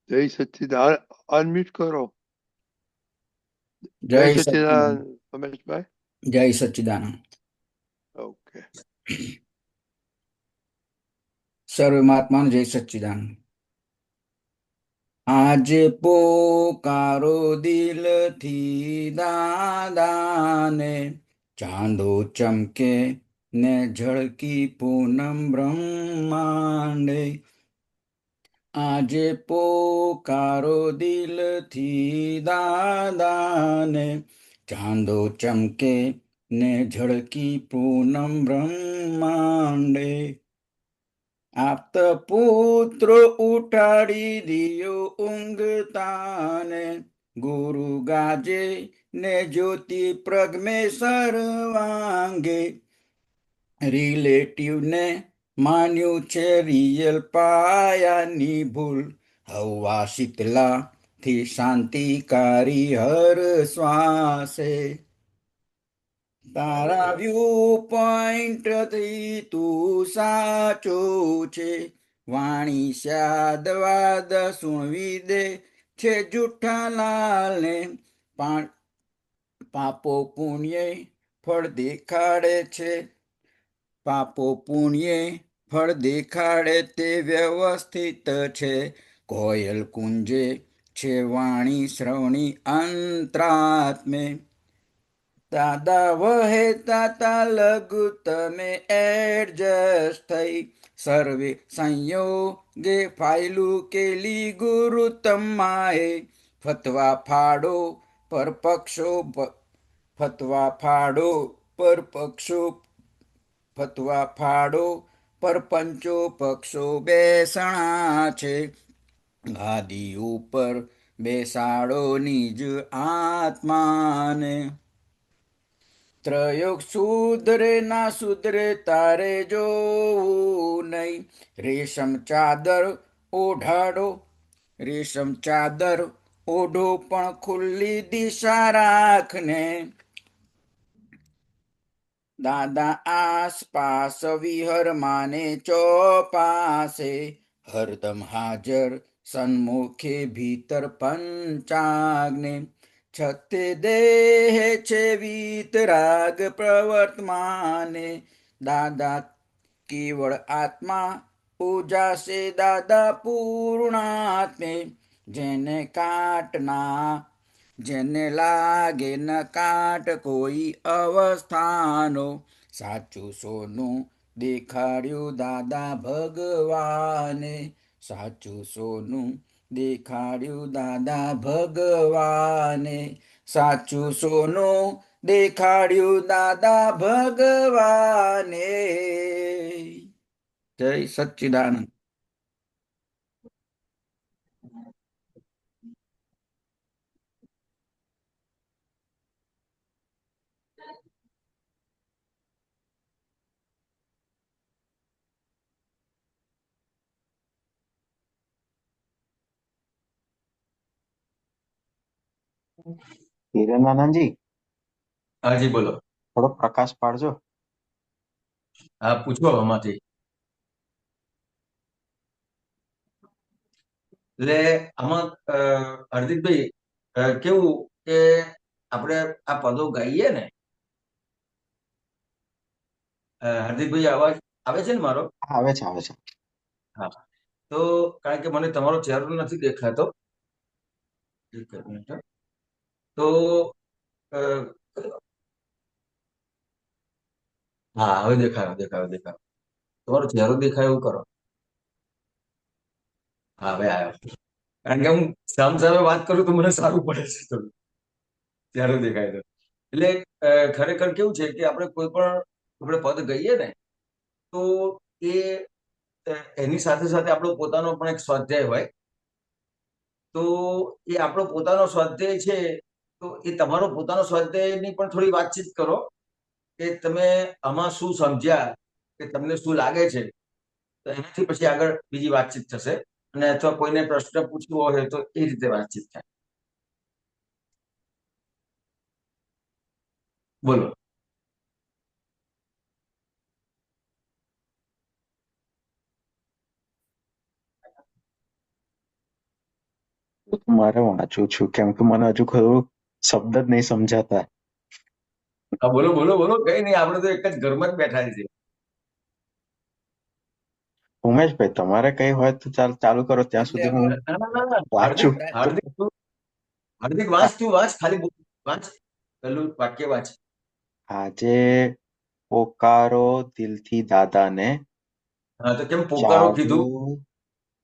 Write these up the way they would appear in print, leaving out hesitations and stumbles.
જય સચ્ચિદાન. અનમ્યુટ કરો. જય જય સચ્ચિદાનંદ. સચ્ચિદાન રમેશભાઈ. જય સચ્ચિદાનંદ. ઓકે. સર્વ મહાત્માને જય સચ્ચિદાનંદ. આજે પોકારો દિલથી દાદાને, ચાંદો ચમકે ને ઝળકી પૂનમ બ્રહ્માંડે. આજે પોકારો દિલથી દાદાને, ચાંદો ચમકે ને ઝળકી પૂનમ બ્રહ્માંડે. આપ્ત પુત્રો ઉઠાડી દિયો ઊંઘતાને, ગુરુ ગાજે ને જ્યોતિ પ્રગમે સર્વાંગે. રિલેટિવને માન્યું છે રિયલ પાયાની ભૂલ, હવા શીતલા થી શાંતિકારી હર શ્વાસે. તારા વ્યૂ પોઈન્ટ થી તું સાચો છે, વાણી શાદવાદ સુણવી દે છે જુઠ્ઠા લાલને. પાપો પુણ્ય ફળ દેખાડે છે, પાપો પુણ્ય ફળ દેખાડે તે વ્યવસ્થિત છે. કોયલ કુંજે છે વાણી શ્રવણી અંતરાત્મે. દાદા વહેતા તા લઘુત્તમે એડજસ્ટ થઈ, સર્વે સંયોગે ફાયલું કેલી ગુરુ તમાએ. ફતવા ફાડો પર પક્ષો ફતવા ફાડો પર પક્ષો ફતવા ફાડો પર પંચો પક્ષો બેસણા છે. ગાદી ઉપર બેસાડો નિજ આત્માને. ત્રયોગ સુધરે ના સુધરે તારે જોવું નહીં, રેશમ ચાદર ઓઢાડો રેશમ ચાદર ઓઢો પણ ખુલ્લી દિશા રાખને. દાદા આસપાસ વિહર માને ચોપાસે, હરદમ હાજર સન્મુખે ભીતર પંચાગ્ને. છતે દેહ છે વીતરાગ પ્રવર્તમાને, દાદા કેવળ આત્મા ઉજાસે દાદા પૂર્ણાત્મે. જેને કાટના જેને લાગે ન કાટ કોઈ અવસ્થાનો, સાચું સોનું દેખાડ્યું દાદા ભગવાને. સાચું સોનું દેખાડ્યું દાદા ભગવાને. સાચું સોનું દેખાડ્યું દાદા ભગવાને. જય સચ્ચિદાનંદ. હિરેનાનંદજી, હાજી બોલો. થોડો પ્રકાશ પાડજો. હા પૂછો આમાંથી. એટલે આમાં હાર્દિકભાઈ કેવું કે આપણે આ પદો ગાઈએ ને, હાર્દિકભાઈ અવાજ આવે છે ને મારો? આવે છે, આવે છે. હા. તો કારણ કે મને તમારો ચહેરો નથી દેખાતો. એક મિનિટ હો. તો અ, હા હવે દેખાયો દેખાયો દેખાયો. તમારો ચહેરો દેખાય એવું કરો. હા હવે આવ્યો. કારણ કે હું સામે વાત કરું તો મને સારું પડે છે થોડું, ચહેરો દેખાય તો. એટલે ખરેખર કેવું છે કે આપણે કોઈ પણ આપણે પદ ગઈએ ને, તો એ એની સાથે સાથે આપણો પોતાનો પણ એક સ્વાધ્યાય હોય. તો એ આપણો પોતાનો સ્વાધ્યાય છે, તો એ તમારો પોતાનો સ્વાધ્યાયની પણ થોડી વાતચીત કરો કે તમે આમાં શું સમજ્યા, કે તમને શું લાગે છે. તો એનાથી પછી આગળ બીજી વાતચીત થશે, અને અથવા કોઈને પ્રશ્ન પૂછવો હોય તો એ રીતે વાતચીત થાય. બોલો. મારે વાંચું છું કેમ કે મને હજુ ખરું શબ્દ જ નહીં સમજાતા. હા, બોલો બોલો બોલો, કઈ નહીં, આપણે તો એક જ ઘરમાં જ બેઠા છીએ. ઉમેશભાઈ તમારે કઈ હોય તો ચાલુ કરો ત્યાં એટલે સુધી હું ના ના ના ના, વાંચું. હાર્દિક વાંચ, તું વાંચ, ખાલી વાંચ, પેલું વાક્ય વાંચ. આજે પોકારો દિલથી દાદાને, હા, તો કેમ પોકારો કીધું? ચાંદનું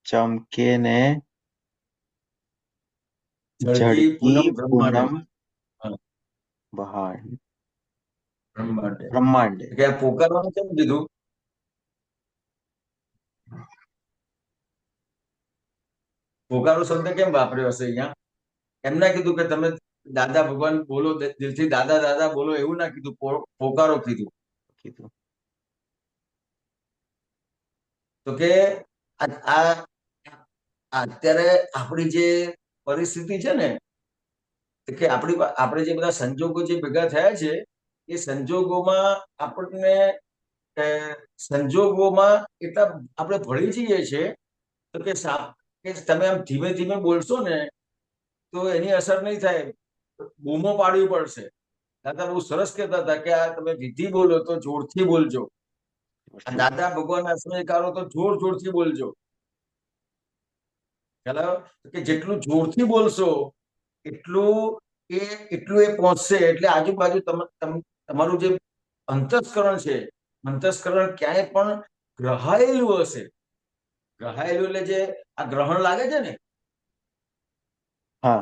ચમકે ને ઝળકી ઝળકી પૂનમ બ્રહ્માંડે. પૂનમ હા, બ્રહ્માંડે. બ્રહ્માંડે. કે આ પોકારવાનું કેમ કીધું? પોકારો શબ્દ કેમ વાપર્યો હશે અહીંયા? એમ ના કીધું કે તમે દાદા ભગવાન બોલો, દિલથી દાદા દાદા બોલો, એવું ના કીધું, પોકારો કીધું. કીધું. તો કે આ અત્યારે આપણી જે પરિસ્થિતિ છે ને, કે આપણે જે બધા સંજોગો જે ભેગા થયા છે, એ સંજોગોમાં આપણને સંજોગોમાં એટલા આપણે ભળી જઈએ છીએ, તો કે તમે આમ ધીમે ધીમે બોલશો ને તો એની અસર નહીં થાય, બૂમો પાડવી પડશે. દાદા બહુ સરસ કહેતા હતા કે આ તમે વિધિ બોલો તો જોરથી બોલજો, આ દાદા ભગવાનના સમયકારો તો જોર જોરથી બોલજો. ખ્યાલ આવ્યો? કે જેટલું જોરથી બોલશો એટલું એ પહોંચશે, એટલે આજુબાજુ તમારું જે અંતસ્કરણ છે, અંતસ્કરણ ક્યાંય પણ ગ્રહાયેલું હશે. ગ્રહાયેલું એટલે જે આ ગ્રહણ લાગે છે ને, હા,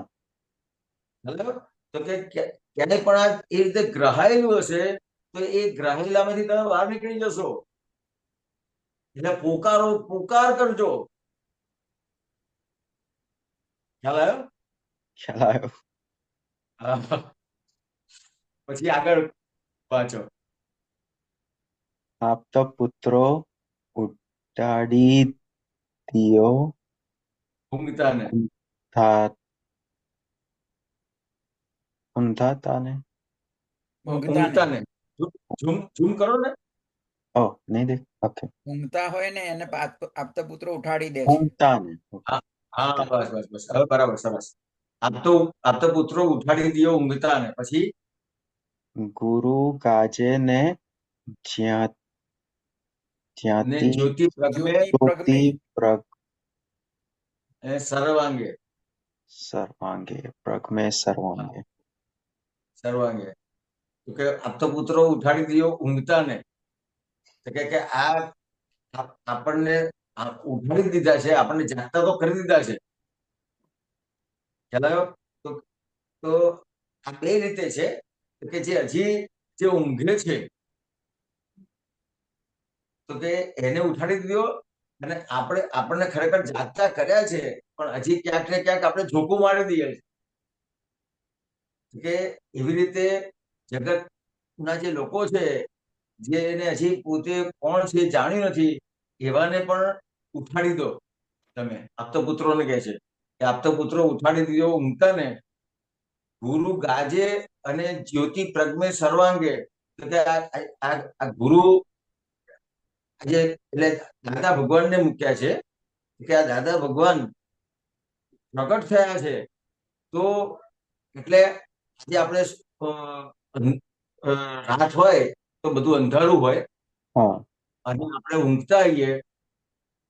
બરાબર, તો કે ક્યાંય પણ આ એ રીતે ગ્રહાયેલું હશે તો એ ગ્રહાયેલામાંથી તમે બહાર નીકળી જશો. એટલે પોકારો, પોકાર કરજો. ખ્યાલ આવ્યો? ખ્યાલ આવ્યો. હા. પછી આગળ વાંચો. આપતા પુત્રો ઉટાડી દિયો ઊંઘતાને ઊંઘાતાને. ઊંઘતાને ઝૂમ ઝૂમ કરો ને. ઓ નહીં દે. ઓકે. ઊંઘતા હોય ને એને આપતા પુત્રો ઉઠાડી દે છે. ઊંઘતાને. હા હા, બસ બસ બસ, હવે બરાબર, સરસ. આપતો પુત્રો ઉઠાડી દિયો ઊંઘતાને. પછી ગુરુ ગાજે ને જ્યાં ને જ્યાંથી જ્યોતિ પ્રગમે જ્યોતિ પ્રગટે સર્વાંગે. સર્વાંગે. પ્રગમે સર્વાંગે. સર્વાંગે. તો કે આપતો પુત્રો ઉઠાડી દિયો ઊંઘતાને. તો કે આ આપણને ઉઠાડી દીધા છે, આપણને જાગતા તો કરી દીધા છે. ખ્યાલ આવ્યો? તો આ બે રીતે છે કે જે હજી જે ઊંઘે છે તો કે એને ઉઠાડી દીધો, અને આપણને ખરેખર જાગતા કર્યા છે, પણ હજી ક્યાંક ને ક્યાંક આપણે ઝોકું મારી દઈએ છીએ. કે એવી રીતે જગતના જે લોકો છે, જે એને હજી પોતે કોણ છે જાણ્યું નથી, એવાને પણ ઉઠાડી દો તમે. આપતો પુત્રોને કહે છે કે આપતો પુત્રો ઉઠાડી દીધો ઊંઘતાને, ગુરુ ગાજે અને જ્યોતિ પ્રગમે સર્વાંગે. તો કે આ ગુરુ આજે એટલે દાદા ભગવાનને મૂક્યા છે કે આ દાદા ભગવાન પ્રગટ થયા છે. તો એટલે આજે આપણે રાત હોય તો બધું અંધારું હોય, હા, અને આપણે ઊંઘતા આવીએ,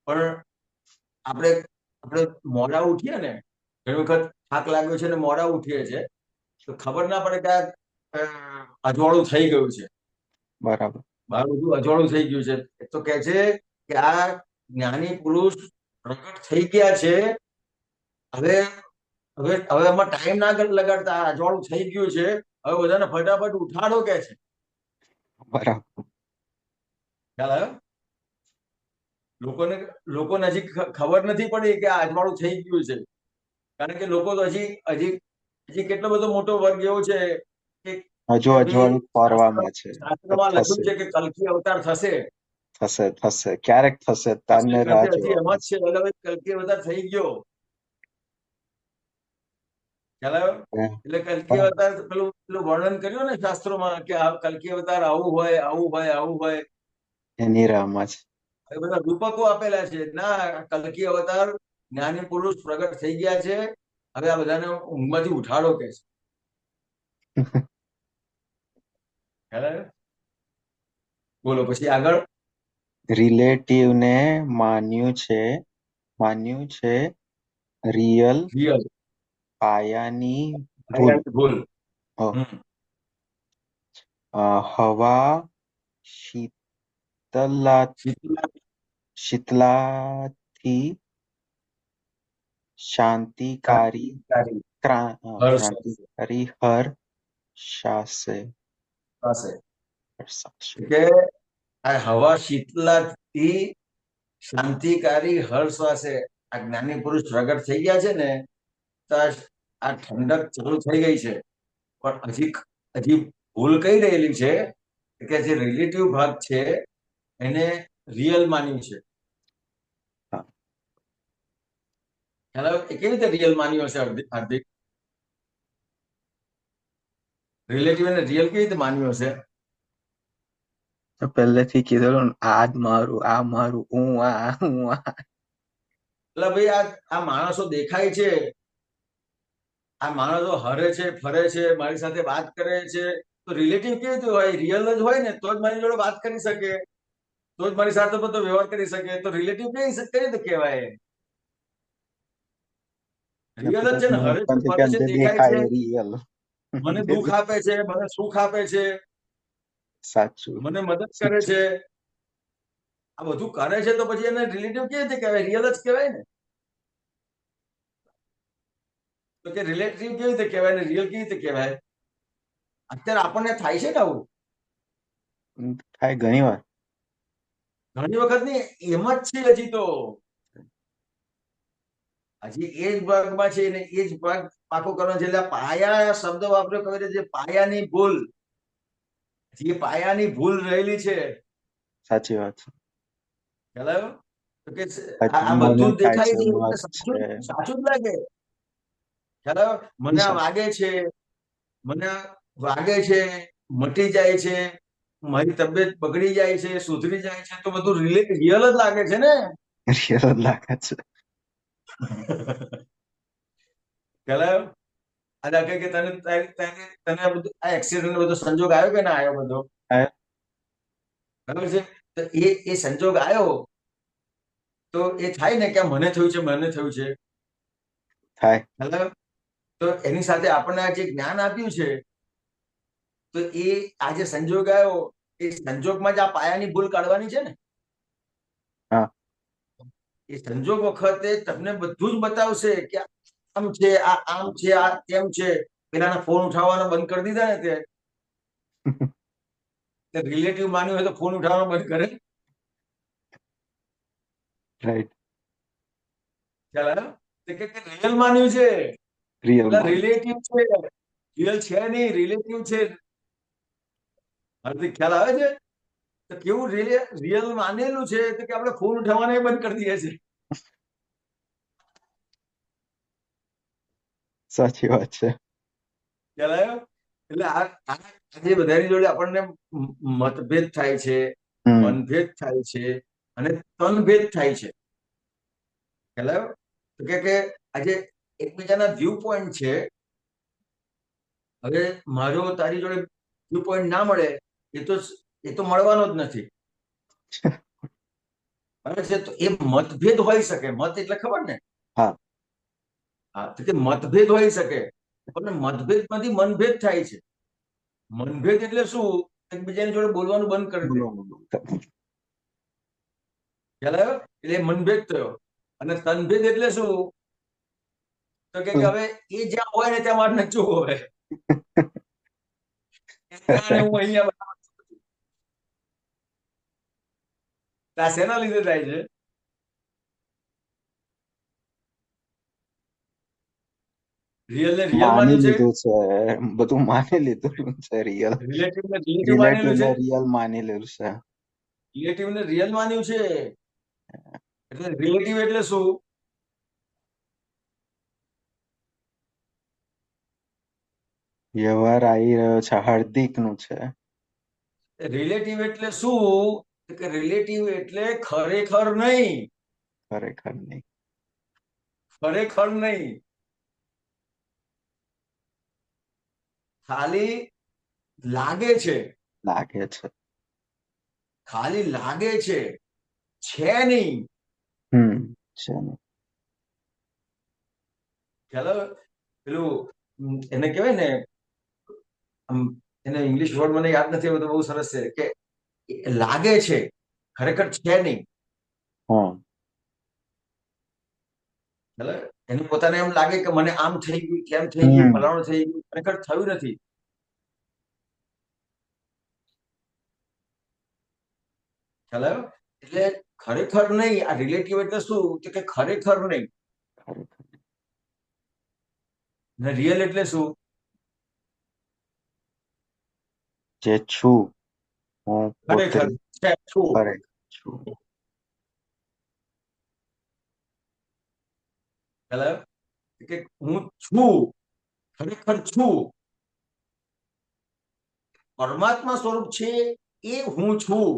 પણ આપણે મોડા ઉઠીએ ને, ઘણી વખત થાક લાગ્યો છે ને મોડા ઉઠીએ છે, તો ખબર ના પડે કે આ અજવાળું થઈ ગયું છે, બરાબર. બહાર બધું અજવાળું થઈ ગયું છે. તો કે છે કે આ જ્ઞાની પુરુષ પ્રગટ થઈ ગયા છે, હવે હવે હવે એમાં ટાઈમ ના લગાડતા, અજવાળું થઈ ગયું છે, હવે બધાને ફટાફટ ઉઠાડો કે છે. બરાબર. ખ્યાલ આવ્યો? લોકોને હજી ખબર નથી પડી કે આ અજવાળું થઈ ગયું છે, કારણ કે લોકો તો હજી કેટલો બધો મોટો વર્ગ એવો છે કે હજુ અજવાળું ફરવામાં છે. શાસ્ત્રમાં લખ્યું છે કે કલ્કી અવતાર થશે. થશે ક્યારેક થશે, તારને રાહ હજી એમ જોવામાં જ છે, હવે કલ્કી અવતાર થઈ ગયો. ખ્યાલ આવ્યો? છે. એટલે કલ્કી અવતાર પેલું વર્ણન કર્યું ને શાસ્ત્રોમાં કે આ કલ્કી અવતાર આવું હોય, આવું હોય, આવું હોય. એની રાહમાં છે. એ બધા રૂપકો આપેલા છે. ના, કલ્કી અવતાર જ્ઞાની પુરુષ પ્રગટ થઈ ગયા છે, હવે આ બધાને ઊંઘમાંથી ઉઠાડો કે છે. ખ્યાલ આવ્યો? બોલો પછી આગળ. રિલેટિવ ને માન્યું છે રિયલ રિયલ પાયાની ભૂલ. ભૂલ. અ, હમ. હવા શીતલા શીતલા શીતલાથી શાંતિકારી ક્રાંતિકારી હર્ષ ક્રાંતિકારી હર્ષાશે પાસે હર્ષાશે. કે આ હવા શીતલાથી શાંતિકારી હર્ષ વાસે આ જ્ઞાની પુરુષ પ્રગટ થઈ ગયા છે ને, તો આ ઠંડક ચાલુ થઈ ગઈ છે. પણ હજી ભૂલ કઈ રહેલી છે કે જે રિલેટિવ ભાગ છે એને રિયલ માન્યું છે. હા. ખ્યાલ આવ્યો? એ કેવી રીતે રિયલ માન્યું હશે હાર્દિક? રિલેટિવ અને રિયલ કેવી રીતે માન્યું હશે? પહેલેથી કીધેલું ને, આ જ મારું, આ મારું, હું આ. એટલે ભાઈ આ માણસો દેખાય છે, આ માણસો હરે છે, ફરે છે, મારી સાથે વાત કરે છે, તો રિલેટિવ કેવી રીતે હોય? રિયલ જ હોય ને તો જ મારી જોડે વાત કરી શકે, તો જ મારી સાથે બધો વ્યવહાર કરી શકે. તો રિલેટિવ કઈ રીતે કહેવાય? રિયલ જ છે ને, હરે છે, ફરે છે, દેખાય છે, રિયલ. મને દુઃખ આપે છે, મને સુખ આપે છે, સાચું. મને મદદ કરે છે, આ બધું કરે છે, તો પછી એને રિલેટિવ કેવી રીતે કહેવાય? રિયલ જ કહેવાય ને. તો કે રિલેટિવ કેવી રીતે કહેવાય ને રિયલ કેવી રીતે કહેવાય? અત્યારે આપણને થાય છે ને આવું થાય ઘણી વાર. ઘણી વખત નહીં, એમ જ છે. હજી તો હજી એ જ ભાગમાં છે ને એ જ ભાગ પાકો કરવાનો છે. એટલે પાયા શબ્દ વાપર્યો કહે છે, જે પાયાની ભૂલ, જે પાયાની ભૂલ રહેલી છે. સાચી વાત છે. ખ્યાલ આવ્યો? તો કે આ મને બધું જ થાય દેખાય છે, છે એટલે મત સાચું છે. સાચું જ લાગે. ખ્યાલ આવ્યો? મને આ વાગે છે, મને આ વાગે છે, મટી જાય છે, મારી તબિયત બગડી જાય છે, સુધરી જાય છે, તો બધું રિયલ જ લાગે છે ને. રિયલ જ લાગે છે. ખ્યાલ આવ્યો? અને કે તને તને આ બધું આ એક્સિડન્ટ બધો સંજોગ આવ્યો કે ના આવ્યો બધો? બરાબર છે. તો એ સંજોગ આવ્યો તો એ થાય ને કે મને થયું છે, મને થયું છે. થાય. ખ્યાલ આવ્યો? તો એની સાથે આપણને આ જે જ્ઞાન આપ્યું છે, તો એ આ જે સંજોગ આવ્યો એ સંજોગમાં જ આ પાયાની ભૂલ કાઢવાની છે ને. હા. એ સંજોગ વખતે તમને બધું જ બતાવશે કે આમ છે, આ આમ છે, આ તેમ છે. પેલાના ફોન ઉઠાવવાનો બંધ કરી દીધા ને તે રિલેટિવ માન્યું હોય તો ફોન ઉઠાવવાનો બંધ કરે. રાઈટ. ખ્યાલ આવ્યો? તો કે રિયલ માન્યું છે, રિયલ રિલેટિવ છે, રિયલ છે નહીં, રિલેટિવ છે. હાર્દિક ખ્યાલ આવે છે? તો કેવું રિયલ માનેલું છે તો કે આપણે ફોન ઉઠાવવાનો બંધ કરી દઈએ છીએ. સાચી વાત છે. ખ્યાલ આવ્યો? એટલે આ જે બધાની જોડે આપણને મતભેદ થાય છે, મનભેદ થાય છે અને તનભેદ થાય છે. ખ્યાલ આવ્યો? તો કે આજે એકબીજાના વ્યૂ પોઈન્ટ છે. હવે મારો તારી જોડે વ્યૂ પોઈન્ટ ના મળે એ તો મળવાનો જ નથી. બરાબર છે. તો એ મતભેદ હોઈ શકે. મત એટલે ખબર ને? હા. હા, તો કે મતભેદ હોઈ શકે, પણ મતભેદમાંથી મનભેદ થાય છે. મનભેદ એટલે શું? એકબીજાની જોડે બોલવાનું બંધ કરી દે. ખ્યાલ આવ્યો? એટલે મનભેદ થયો. અને તનભેદ એટલે શું? તો કે હવે એ જ્યાં હોય ને ત્યાં મારે નચવું હોય. હું અહીંયા આ શેના લીધે થાય છે? રિયલ ને રિયલ માની માન્યું છે, લીધું છે, બધું માની લીધું છે. રિયલ રિલેટિવ ને રિલેટિવ માનેલું છે, રિયલ માની લીધું છે. રિલેટિવ ને રિયલ માન્યું છે. એટલે રિલેટિવ એટલે શું? વ્યવહાર આવી રહ્યો છે, હાર્દિક નું છે. રિલેટિવ એટલે શું? કે રિલેટિવ એટલે ખરેખર નહીં. ખરેખર નહીં. ખરેખર નહીં. ખાલી લાગે છે, લાગે છે. ખાલી લાગે છે નહીં. છે ને. ખ્યાલ આવે? પેલું એને કહેવાય ને, આમ એને ઇંગ્લિશ વર્ડ મને યાદ નથી આવતો, બહુ સરસ છે કે લાગે છે ખરેખર છે નહીં. હા ખ્યાલ આવે? એને પોતાને એમ લાગે કે મને આમ થઈ ગયું, કેમ થઈ ગયું, ફલાણું થઈ ગયું, ખરેખર થયું નથી. ખ્યાલ આવ્યો? એટલે ખરેખર નહીં. આ રિલેટિવ એટલે શું? તો કે ખરેખર નહીં. ખરેખર. ને રિયલ એટલે શું? જે છું હું પોતે ખરેખર છે છું. ખરેખર છું. ખ્યાલ આવ્યો? કે હું છું, ખરેખર છું. પરમાત્મા સ્વરૂપ છે એ હું છું,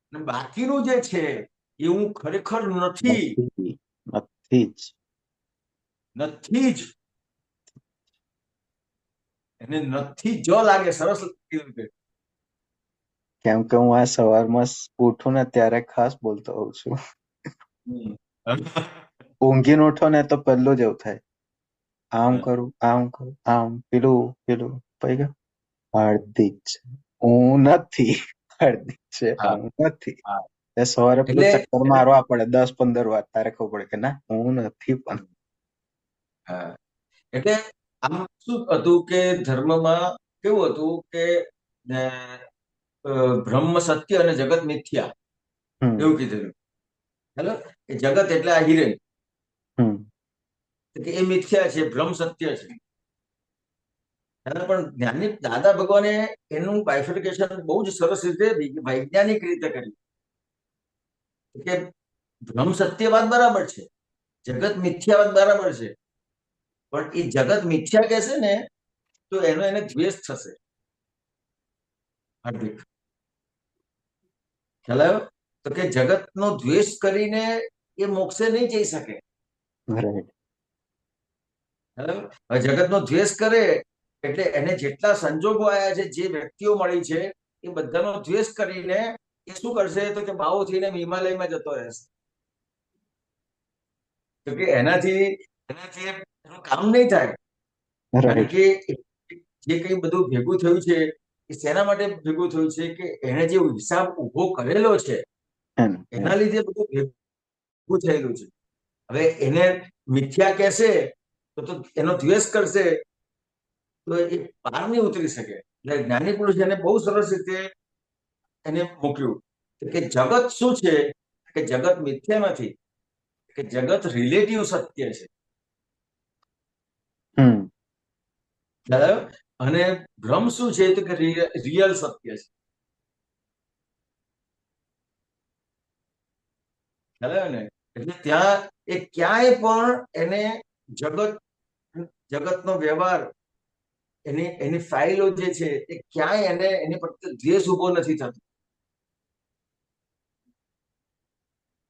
અને બાકીનું જે છે એ હું ખરેખર નથી. નથી જ. નથી જ. એને નથી જ લાગે. સરસ કીધું કે કેમ કે હું આ સવારમાં ઉઠું ને ત્યારે ખાસ બોલતો હોઉં છું. ઊંઘીને ઉઠો ને તો પહેલું જ એવું થાય, આમ કરું, આમ પેલું પછી કે હાર્દિક છે, હું નથી. હાર્દિક છે, હા. હું નથી. હા. એ સવારે પેલું એટલે ચક્કર મારવા પડે 10-15 વાર, તારે ખબર પડે કે ના હું નથી પણ. હા, એટલે આમ શું હતું કે ધર્મમાં કેવું હતું કે બ્રહ્મ સત્ય અને જગત મિથ્યા એવું કીધેલું. હેલો, કે જગત એટલે આ હિરેન, કે એ મિથ્યા છે, બ્રહ્મ સત્ય છે. પણ જ્ઞાની દાદા ભગવાને એનું બાયફિકેશન બહુ જ સરસ રીતે વૈજ્ઞાનિક રીતે કર્યું કે બ્રહ્મ સત્ય વાત બરાબર છે, જગત મિથ્યા વાત બરાબર છે, પણ એ જગત મિથ્યા કહેશે ને તો એનો એને દ્વેષ થશે. હાર્દિક ખ્યાલ આવ્યો? તો કે જગતનો દ્વેષ કરીને એ મોક્ષે નહીં જઈ શકે. જગતનો દ્વેષ કરે એટલે એને જેટલા સંજોગો આવ્યા છે, જે વ્યક્તિઓ મળી છે, એ બધાનો દ્વેષ કરીને એ શું કરશે તો કે ભાવો થઈને હિમાલયમાં જતો રહેશે. તો કે એનાથી એનું કામ નહીં થાય. કારણ કે જે કઈ બધું ભેગું થયું છે એ શેના માટે ભેગું થયું છે કે એને જે હિસાબ ઉભો કરેલો છે એના લીધે બધું ભેગું થયેલું છે. હવે એને મિથ્યા કહેશે તો એનો દ્વેષ કરશે તો એ પાર નહીં ઉતરી શકે. એટલે જ્ઞાની પુરુષ એને બહુ સરસ રીતે એને મૂક્યું કે જગત શું છે, કે જગત મિથ્યા નથી, કે જગત રિલેટિવ સત્ય છે. અને ભ્રમ શું છે તો કે રિયલ સત્ય છે. ને એટલે ત્યાં એ ક્યાંય પણ એને જગતનો વ્યવહાર એની ફાઇલો જે છે એ ક્યાંય એને એની પ્રત્યે દ્વેષ ઉભો નથી થતો.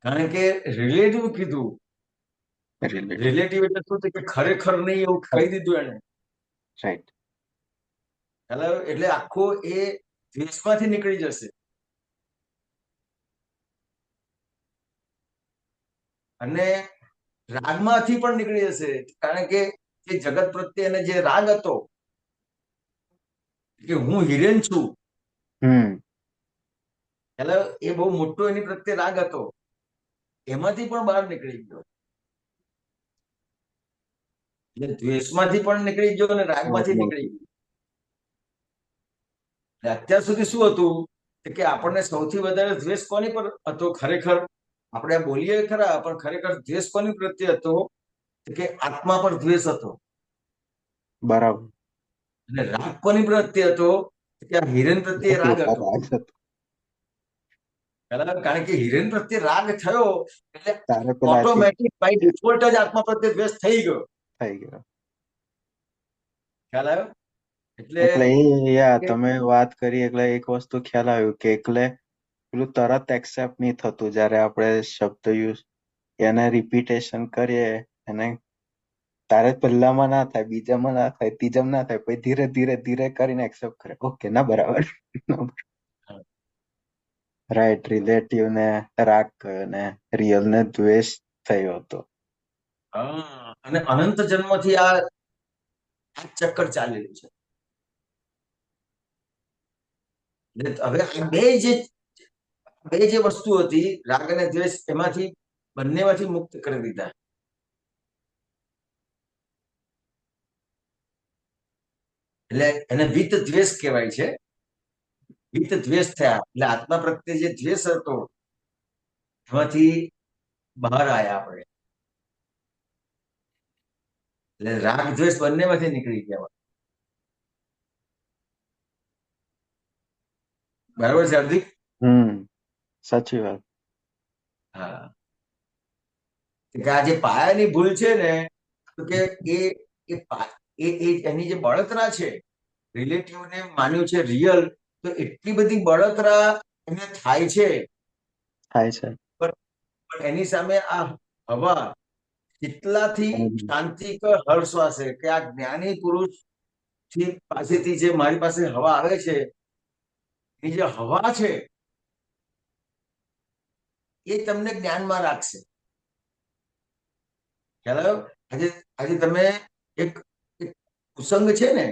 કારણ કે રિલેટિવ કીધું. રિલેટિવ એટલે શું કે ખરેખર નહીં એવું કહી દીધું એને. રાઈટ. એટલે આખો એ દ્વેષમાંથી નીકળી જશે અને રાગમાંથી પણ નીકળી જશે. કારણ કે જે જગત પ્રત્યે એને જે રાગ હતો કે હું હિરેન છું, એટલે એ બહુ મોટો એની પ્રત્યે રાગ હતો, એમાંથી પણ બહાર નીકળી ગયો. એટલે દ્વેષમાંથી પણ નીકળી ગયો અને રાગમાંથી નીકળી ગયો. અત્યાર સુધી શું હતું કે આપણને સૌથી વધારે દ્વેષ કોની પર હતો? ખરેખર આપણે બોલીએ ખરા, પણ ખરેખર દ્વેષ કોની પ્રત્યે હતો? કે આત્મા પર દ્વેષ હતો. બરાબર. અને રાગ કોની પ્રત્યે હતો? કે આ હિરેન પ્રત્યે રાગ હતો. કારણ કે હિરેન પ્રત્યે રાગ થયો એટલે ઓટોમેટિક બાય ડિફોલ્ટ જ આત્મા પ્રત્યે દ્વેષ થઈ ગયો. ખ્યાલ આવ્યો? એટલે તમે વાત કરી એટલે એક વસ્તુ ખ્યાલ આવ્યું કે એટલે પેલું તરત એક્સેપ્ટ નહીં થતું જયારે આપણે શબ્દ યુઝ એને રિપીટેશન કરીએ એને તારે પહેલામાં ના થાય, બીજામાં ના થાય, ત્રીજામાં ના થાય, પછી ધીરે ધીરે ધીરે કરીને એક્સેપ્ટ કરે. ઓકે, ના બરાબર. રાઈટ. રિલેટિવ ને રાગ ગયો ને રિયલ ને દ્વેષ થયો હતો. અને અનંત જન્મથી આ ચક્કર ચાલેલું છે. એટલે હવે આ બે જે વસ્તુ હતી, રાગ અને દ્વેષ, એમાંથી બંનેમાંથી મુક્ત કરી દીધા. એટલે એને વિત દ્વેષ કહેવાય છે. વિત દ્વેષ થયા એટલે આત્મા પ્રત્યે જે દ્વેષ હતો એમાંથી બહાર આવ્યા આપણે. એટલે રાગ દ્વેષ બંનેમાંથી નીકળી ગયા. બરાબર છે હાર્દિક? સાચી વાત. હા. કે આ જે પાયાની ભૂલ છે ને, તો કે એની જે બળતરા છે, રિલેટિવને માન્યું છે રિયલ, તો એટલી બધી બળતરા એને થાય છે. પણ એની સામે આ હવા કેટલાથી શાંતિ હર્ષવાસે કે આ જ્ઞાની પુરુષ થી પાસેથી જે મારી પાસે હવા આવે છે, એ જે હવા છે એ તમને જ્ઞાનમાં રાખશે. ખ્યાલ આવ્યો? આજે તમે એક કુસંગ છે ને,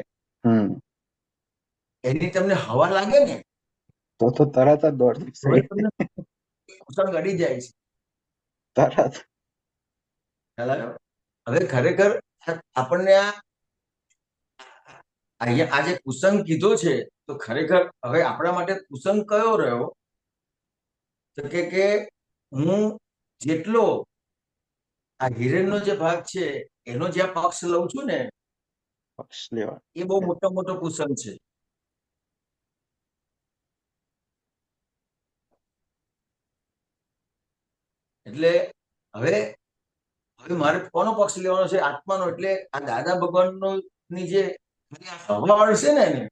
એની તમને હવા લાગે ને, તો તરત જ દોડ કુસંગ અડી જાય છે. તરત. ખ્યાલ આવ્યો? હવે ખરેખર આપણને અહીંયા આજે કુસંગ કીધો છે, તો ખરેખર હવે આપણા માટે કુસંગ કયો રહ્યો? તો કે હું જેટલો આ હિરેનનો જે ભાગ છે એનો જ્યાં પક્ષ લઉં છું ને, એ બહુ મોટો કુસંગ છે. એટલે હવે મારે કોનો પક્ષ લેવાનો છે? આત્માનો. એટલે આ દાદા ભગવાનનો ની જે હવા હશે ને એને,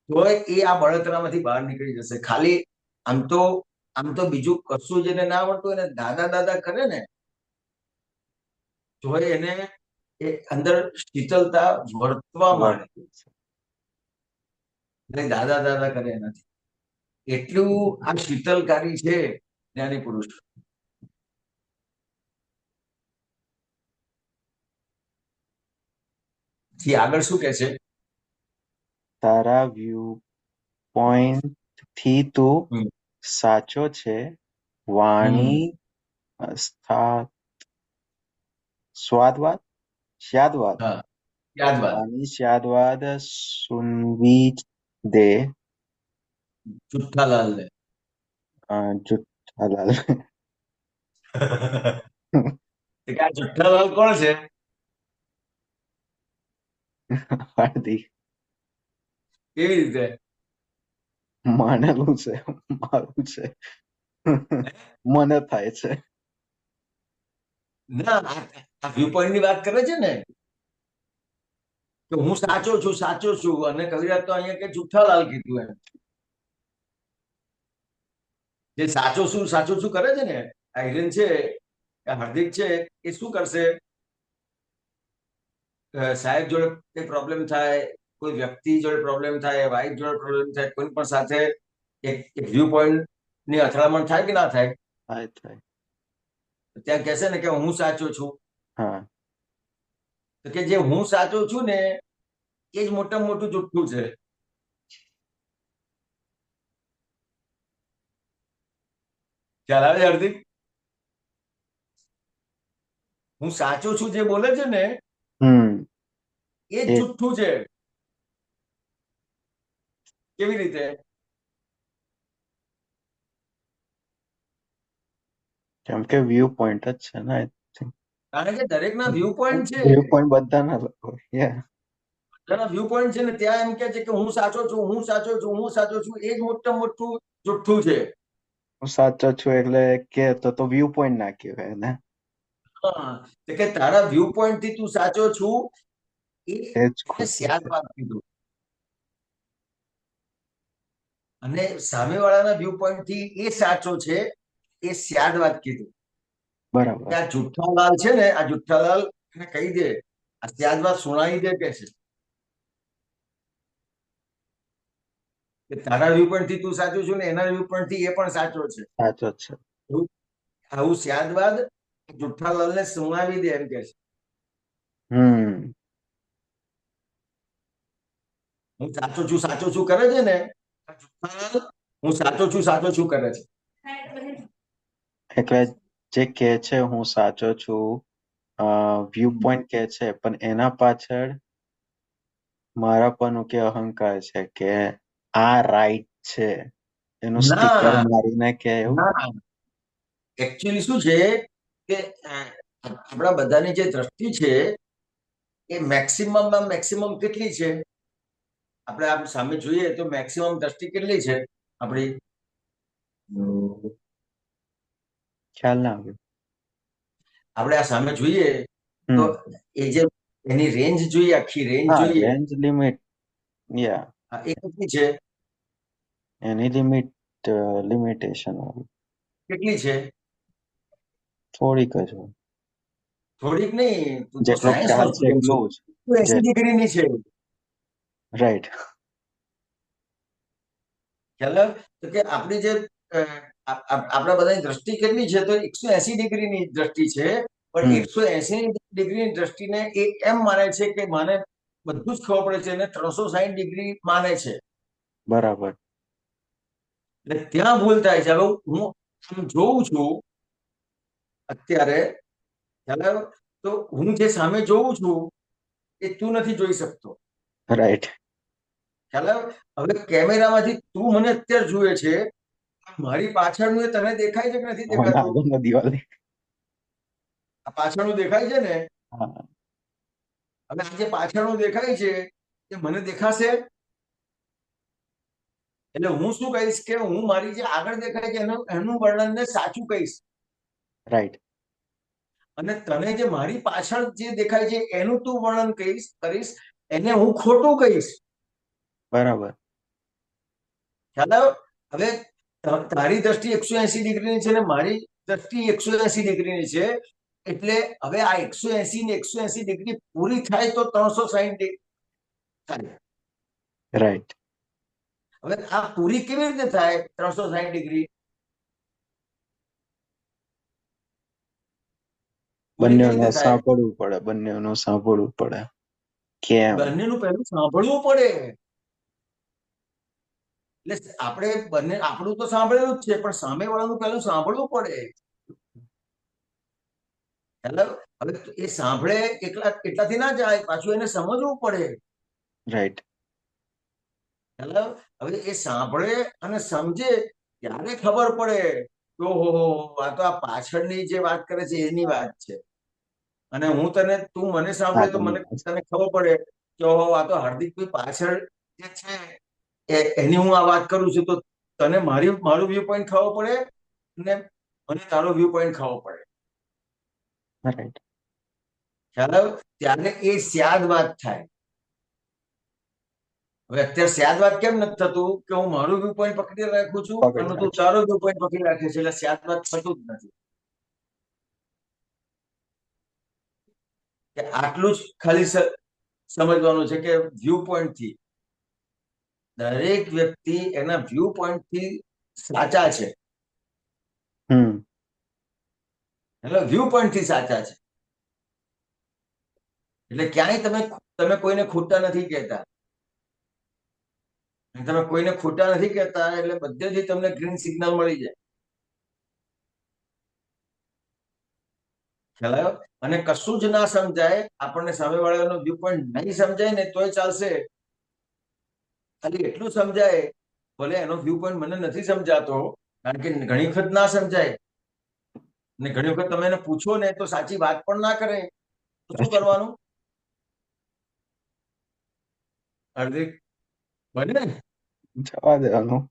તો એ આ બળતરામાંથી બહાર નીકળી જશે. ખાલી આમ તો બીજું કશું જેને ના આવડતું એને દાદા દાદા કરે ને, તો એને એ અંદર શીતળતા વર્તવા માંડે. દાદા દાદા કરે નથી. એટલું આ શીતલકારી છે જ્ઞાની પુરુષ. આગળ શું કે છે? તારા વ્યૂ પોઈન્ટ થી તું સાચો છે. વાણી સ્વાદવાદ વાણી સ્વાદવાદ સુનવી દે જુઠ્ઠાલાલ ને. જુઠ્ઠાલાલ. જુઠ્ઠાલાલ કોણ છે? હાર્દિક. કેવી રીતે? માનેલું છે, મારું છે, મને થાય છે. ના, આ વ્યૂ પોઈન્ટ ની વાત કરે છે ને, કે હું સાચો છું, અને કવિરાજ તો અહીંયા કે જુઠ્ઠાલાલ કીધું એમ. જે સાચું છું કરે છે ને, આ હિરેન છે, હાર્દિક છે, એ શું કરશે? સાહેબ જોડે કઈ પ્રોબ્લેમ થાય, કોઈ વ્યક્તિ જોડે પ્રોબ્લેમ થાય, વાઈફ જોડે પ્રોબ્લેમ થાય, કોઈ પણ સાથે એક વ્યૂ પોઈન્ટ ની અથડામણ થાય કે ના થાય? થાય. ત્યાં કહેશે ને કે હું સાચો છું. હા. તો કે જે હું સાચો છું ને, એ જ મોટામાં મોટું જુઠ્ઠું છે. ખ્યાલ આવે હાર્દિક? હું સાચો છું જે બોલે છે ને, એ જ જુઠ્ઠું છે. કેવી રીતે? કેમ કે વ્યૂ પોઈન્ટ જ છે ને. કારણ કે દરેકના વ્યૂ પોઈન્ટ છે. વ્યૂ પોઈન્ટ બધાના બધાના વ્યૂ પોઈન્ટ છે ને, ત્યાં એમ કે છે કે હું સાચો છું, એ જ મોટામાં મોટું જુઠ્ઠું છે. હું સાચો છું એટલે કે તો વ્યૂ પોઈન્ટ ના કહેવાય ને. કે તારા વ્યૂ પોઈન્ટ થી તું સાચો છું, એ સ્યાદવાદ કીધું. અને સામેવાળાના વ્યૂ પોઈન્ટ થી એ સાચો છે, એ સ્યાદવાદ કીધું. બરાબર. કે આ જુઠ્ઠાલાલ છે ને, આ જુઠ્ઠાલાલ એને કહી દે, આ ત્યારબાદ સુણાવી દે કે છે કે તારા વ્યૂ પોઈન્ટ થી તું સાચું છું ને એના વ્યૂ પોઈન્ટ થી એ પણ સાચો છે. સાચો જ છે. આવું ત્યારબાદ જુઠ્ઠાલાલ ને સુણાવી દે એમ કે છે. હું સાચો છું કરે છે ને, આ જુઠ્ઠાલાલ હું સાચો છું કરે છે. એટલે જે કે છે હું સાચો છું, વ્યૂ પોઈન્ટ કે છે, પણ એના પાછળ મારા પણ કે અહંકાર છે કે આ રાઈટ છે, એનું સ્ટીકર ના મારીને કે એવું. ના, એકચ્યુઅલી શું છે કે આપણા બધાની જે દ્રષ્ટિ છે એ મેક્સિમમ કેટલી છે? આપણે આમ સામે જોઈએ તો મેક્સિમમ દ્રષ્ટિ કેટલી છે આપણી? ખ્યાલ ના આવ્યો. આપણે આ સામે જોઈએ તો એ જે એની રેન્જ જોઈએ, આખી રેન્જ હા, જોઈએ, રેન્જ લિમિટ, યા એ કેટલી છે? એની લિમિટેશન કેટલી છે? થોડીક જ હોય. થોડીક નહીં, તું તો જેટલો સાયન્સ નો ખ્યાલ છે સ્ટુડન્ટ એટલું છે, જ. 80 ડિગ્રીની છે. રાઈટ. ખ્યાલ આવે? તો કે આપણી જે આપણા બધાની દ્રષ્ટિ કેટલી છે? તો 180 ડિગ્રીની દ્રષ્ટિ છે. પણ 180 ડિગ્રીની દ્રષ્ટિને એ એમ માને છે કે મને બધું જ ખબર પડે છે, અને 360 ડિગ્રી માને છે. બરાબર. એટલે ત્યાં ભૂલ થાય છે. હવે હું આમ જોઉં છું અત્યારે, ખ્યાલ આવ્યો? તો હું જે સામે જોઉં છું એ તું નથી જોઈ શકતો. રાઈટ. ખ્યાલ આવ્યો? હવે કેમેરામાંથી તું મને અત્યારે જુએ છે, મારી પાછળનું એ તને દેખાય છે કે નથી દેખાતું? આગળનો દિવાલ. આ પાછળનું દેખાય છે ને? હા. હવે આ જે પાછળનું દેખાય છે એ મને દેખાશે? એટલે હું શું કહીશ કે હું મારી જે આગળ દેખાય છે એનું વર્ણનને સાચું કહીશ. રાઈટ. અને તને જે મારી પાછળ જે દેખાય છે એનું તું વર્ણન કરીશ, એને હું ખોટું કહીશ. બરાબર. ખ્યાલ આવ્યો? હવે તારી દ્રષ્ટિ 180 ડિગ્રીની છે ને મારી દ્રષ્ટિ 180 ડિગ્રીની છે. એટલે હવે આ 180 ને 180 ડિગ્રી પૂરી થાય તો 360 ડિગ્રી થાય. રાઈટ. હવે આ પૂરી કેવી રીતે થાય 360 ડિગ્રી? પૂરી કેવી બંનેનું રીતે થાય? સાંભળવું પડે. કેમ? બંનેનું પહેલું સાંભળવું પડે. એટલે આપણે બંને આપણું તો સાંભળેલું જ છે, પણ સામે વાળાનું પહેલું સાંભળવું પડે. હેલો, હવે એ સાંભળે એટલાથી ના જાય, પાછું એને સમજવું પડે. રાઈટ. હેલો, હવે એ સાંભળે અને સમજે ત્યારે ખબર પડે કે ઓહો, આ તો આ પાછળની જે વાત કરે છે એની વાત છે. અને તું મને સાંભળે તો તને ખબર પડે કે ઓહો, આ તો હાર્દિકભાઈ પાછળ જે છે એની હું આ વાત કરું છું, તો તને મારું વ્યૂ પોઈન્ટ ખબર પડે ને મને તારો વ્યૂ પોઈન્ટ ખબર પડે. રાઈટ. ખ્યાલ આવ્યો? ત્યારે એ સ્યાદ વાત થાય. હવે અત્યારે સ્યાદ વાત કેમ નથી થતું કે હું મારું વ્યૂ પોઈન્ટ પકડી રાખું છું અને તું તારો વ્યૂ પોઈન્ટ પકડી રાખે છે, એટલે સ્યાદ વાત થતું જ નથી. કે આટલું જ ખાલી સમજવાનું છે કે વ્યૂ પોઈન્ટ થી દરેક વ્યક્તિ એના વ્યૂ પોઈન્ટ થી સાચા છે. એટલે વ્યૂ પોઈન્ટ થી સાચા છે. એટલે ક્યાંય તમે કોઈને ખોટા નથી કહેતા. તમે કોઈને ખોટા નથી કહેતા એટલે બધેથી તમને ગ્રીન સિગ્નલ મળી જાય. ખ્યાલ આવ્યો? અને કશું જ ના સમજાય, આપણને સામેવાળાનો વ્યૂ પોઈન્ટ નહીં સમજાય ને તોય ચાલશે. ખાલી એટલું સમજાય, ભલે એનો વ્યૂ પોઈન્ટ મને નથી સમજાતો, કારણ કે ઘણી વખત ના સમજાય ને ઘણી વખત તમે એને પૂછો ને તો સાચી વાત પણ ના કરે, તો શું કરવાનું? હાર્દિક, બને ને? જવા દેવાનું.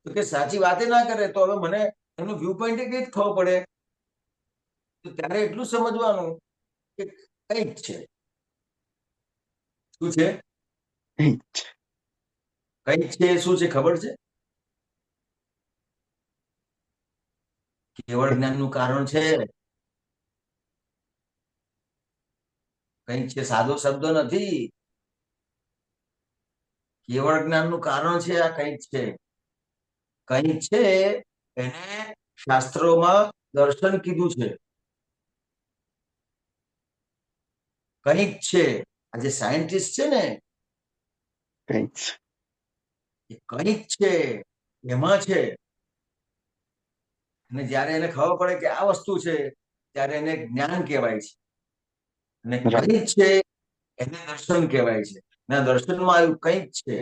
તો કે સાચી વાતે ના કરે તો હવે મને એનો વ્યૂ પોઈન્ટ કેવી રીતે ખબર પડે? તો ત્યારે એટલું સમજવાનું કે કંઈક છે. શું છે? કંઈક છે. શું છે ખબર છે? કેવળ જ્ઞાનનું કારણ છે કંઈક છે, સાદો શબ્દ નથી. કેવળ જ્ઞાનનું કારણ છે, આ કંઈક છે. કંઈક છે એને શાસ્ત્રોમાં દર્શન કીધું છે. કંઈક છે. આ જે સાયન્ટિસ્ટ છે ને કંઈક એ કંઈક છે એમાં છે. અને જ્યારે એને ખબર પડે કે આ વસ્તુ છે ત્યારે એને જ્ઞાન કહેવાય છે. અને રાઈટ. કંઈક છે એને દર્શન કહેવાય છે. અને આ દર્શનમાં આવ્યું કંઈક છે,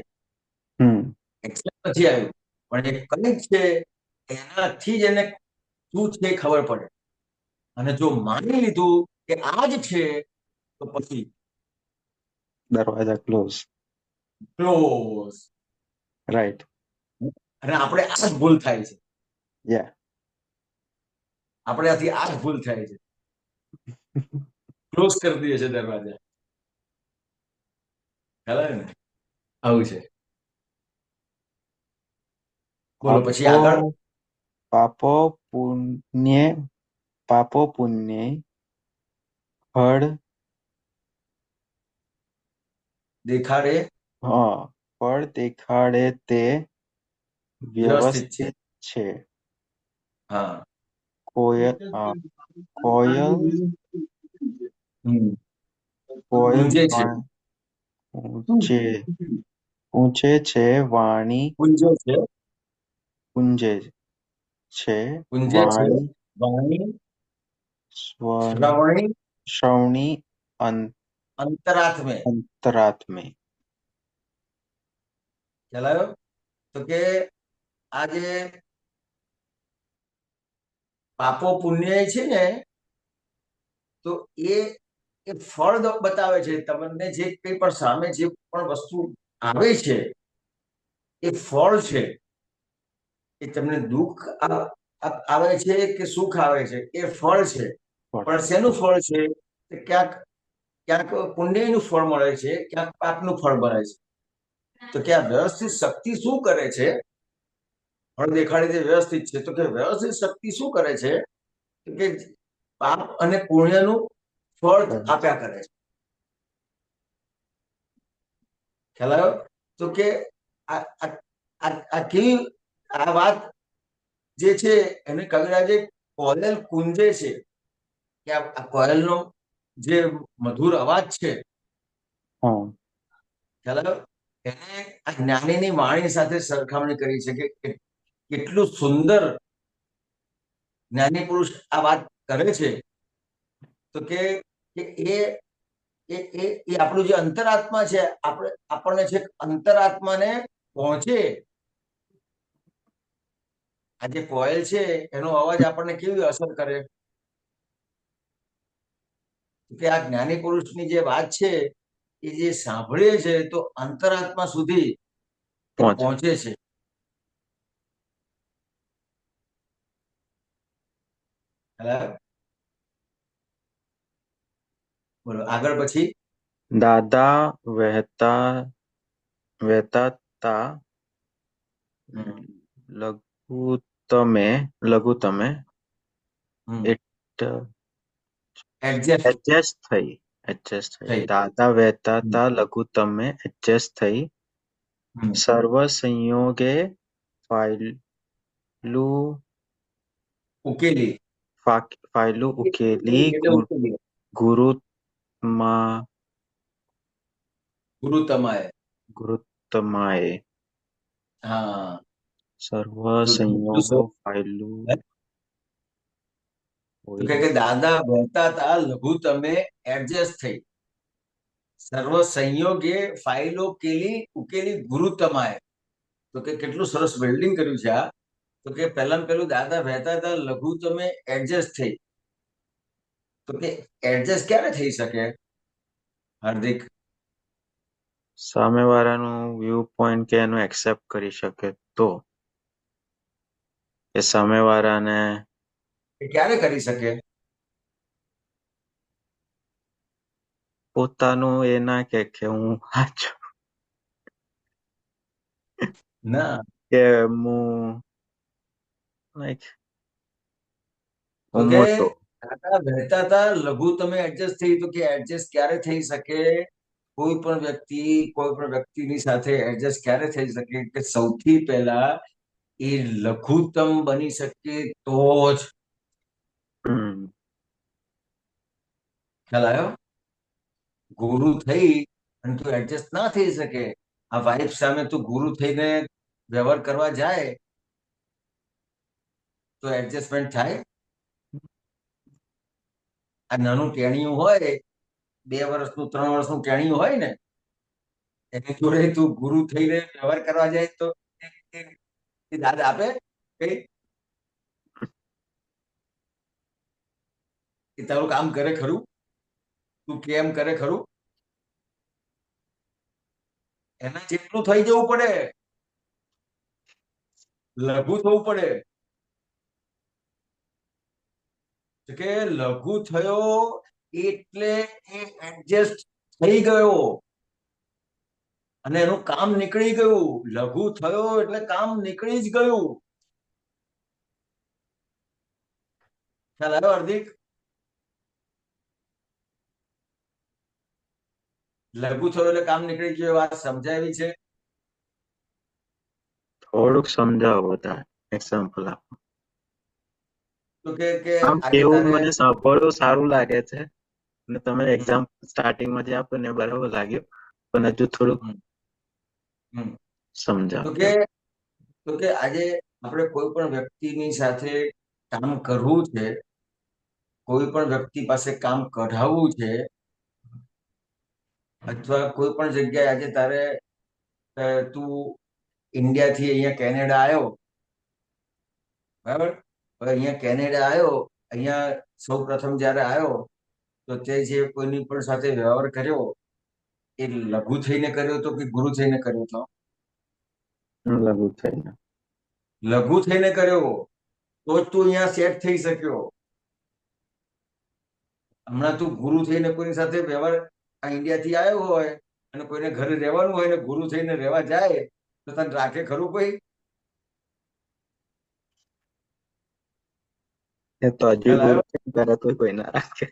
એક્સેપ્ટ નથી આવ્યું, પણ એ કંઈક છે એનાથી જ એને શું છે એ ખબર પડે. અને જો માની લીધું કે આ જ છે તો પછી દરવાજા ક્લોઝ. ક્લોઝ. રાઈટ. અને આપણે આ જ ભૂલ થાય છે. યા. આપણાથી આ જ ભૂલ થાય છે. ક્લોઝ કરી દઈએ છે દરવાજા. ખબર ને? આવું છે. બોલો પછી આગળ. પાપો પુણ્ય પાપો પુણ્ય ફળ દેખાડે ફળ દેખાડે તે વ્યવસ્થિત છે. વ્યવસ્થિત છે. હા. કોયલ કોયલ હમ. કોયલ ગુંજે છે. ઊંચે ઊંચે છે વાણી ગુંજે છે. ગુંજે છે ગુંજે છે વાણી વાણી સ્વર શ્રવણી અંતરાત્મે. અંતરાત્મે. ખ્યાલ આવ્યો? તો કે આ જે પાપો પુણ્ય છે ને તો એ ફળ બતાવે છે. તમને જે કંઈ પણ સામે જે પણ વસ્તુ આવે છે એ ફળ છે. એ તમને દુઃખ આવે છે કે સુખ આવે છે એ ફળ છે. પણ શેનું ફળ છે? ક્યાંક ક્યાંક પુણ્યનું ફળ મળે છે, ક્યાંક પાપનું ફળ મળે છે. તો કે આ વ્યવસ્થિત શક્તિ શું કરે છે? ફળ દેખાડી દે વ્યવસ્થિત છે, તો કે વ્યવસ્થિત શક્તિ શું કરે છે કે પાપ અને પુણ્યનું ફળ આપ્યા કરે છે. ખ્યાલ આવ્યો? તો કે આ કેવી આ વાત જે છે એને કવિરાજે કોયલ કુંજે છે કે આ કોયલનો જે મધુર અવાજ છે ખ્યાલ આવ્યો? એને આ જ્ઞાનીની વાણી સાથે સરખામણી કરી છે કે કેટલું સુંદર જ્ઞાની પુરુષ આ વાત કરે છે. તો કે એ આપણું જે અંતરાત્મા છે, આપણને છે અંતરાત્માને પહોંચે. આ જે કોયલ છે એનો અવાજ આપણને કેવી અસર કરે કે આ જ્ઞાની પુરુષની જે વાત છે એ જે સાંભળીએ છે તો અંતરાત્મા સુધી પહોંચે છે. બોલો આગળ પછી. દાદા વહેતા તા લઘુત્તમે એડજસ્ટ થઈ. દાદા વહેતા તા લઘુત્તમે એડજસ્ટ થઈ. સર્વ સંયોગે ઉકેલી ગુરુતમાએ. હા. સર્વ સંયોગો ફાયલું કે દાદા વહેતા તા લઘુત્તમે એડજસ્ટ થઈ. સર્વ સંયોગે ફાઇલો ઉકેલી ગુરુતમાએ. તો કે કેટલું સરસ વેલ્ડિંગ કર્યું છે આ. તો કે પહેલા પેલું દાદા વહેતા હતા લઘુત્તમે એડજસ્ટ થઈ. તો કે એડજસ્ટ ક્યારે થઈ શકે હાર્દિક? સામેવાળાનું વ્યૂ પોઈન્ટ કે એનું એક્સેપ્ટ કરી શકે તો એ સામેવાળાને ક્યારે કરી શકે? પોતાનું એ ના કે હું સાચું ના કે હું લાઈક તો હું કે મોટો. કાકા વહેતા હતા, લઘુત્તમે એડજસ્ટ થઈ, તો કે એડજસ્ટ ક્યારે થઈ શકે? કોઈ પણ વ્યક્તિની સાથે એડજસ્ટ ક્યારે થઈ શકે કે સૌથી પહેલા એ લઘુત્તમ બની શકે તો જ. હમ ખ્યાલ આવ્યો? ગુરુ થઈ અને તું એડજસ્ટ ના થઈ શકે, આ વાઇફ સામે તું ગુરુ થઈને વ્યવહાર કરવા જાય તો એડજસ્ટમેન્ટ થાય? આ નાનું ટેણિયું હોય, 2 વર્ષનું 3 વર્ષનું ટેણિયું હોય ને, એની જોડે તું ગુરુ થઈને વ્યવહાર કરવા જાય તો એ દાદ આપે કઈ? એ તારું કામ કરે ખરું? તું કેમ કરે ખરું? એના જેટલું થઈ જવું પડે, લઘુ થવું પડે. કે લઘુ થયો એટલે એ એડજસ્ટ થઈ ગયો અને એનું કામ નીકળી ગયું. લઘુ થયો એટલે કામ નીકળી જ ગયું. ખ્યાલ આવ્યો હાર્દિક? લઘુ થયો એટલે કામ નીકળી ગયું, વાત સમજાવી છે? થોડુંક સમજાવો બધા એક્ઝામ્પલ આપો. તો કે આમ આજે એવું તારે મને સાંભળવું સારું લાગે છે અને તમે એક્ઝામ્પલ સ્ટાર્ટિંગમાં જે આપ્યું ને બરાબર લાગ્યું, પણ હજુ થોડુંક હમ. સમજાવો. તો કે આજે આપણે કોઈ પણ વ્યક્તિની સાથે કામ કરવું છે, કોઈ પણ વ્યક્તિ પાસે કામ કઢાવવું છે, અથવા કોઈ પણ જગ્યાએ આજે તારે તું ઇન્ડિયાથી અહીંયા કેનેડા આવ્યો, બરાબર? હવે અહીંયા કેનેડા આવ્યો, અહીંયા સૌ પ્રથમ જયારે આવ્યો તો તે જે કોઈની પણ સાથે વ્યવહાર કર્યો એ લઘુ થઈને કર્યો તો કે ગુરુ થઈને કર્યો તો? લઘુ થઈને. લઘુ થઈને કર્યો તો જ તું અહીંયા સેટ થઈ શક્યો. હમણાં તું ગુરુ થઈને કોઈની સાથે વ્યવહાર આ ઇન્ડિયાથી આવ્યો હોય અને કોઈને ઘરે રહેવાનું હોય ને ગુરુ થઈને રહેવા જાય તો તને રાખે ખરું કોઈ? એ તો હજુ ખ્યાલ ગુરુ આવ્યો? કરે તો કોઈ ના રાખે.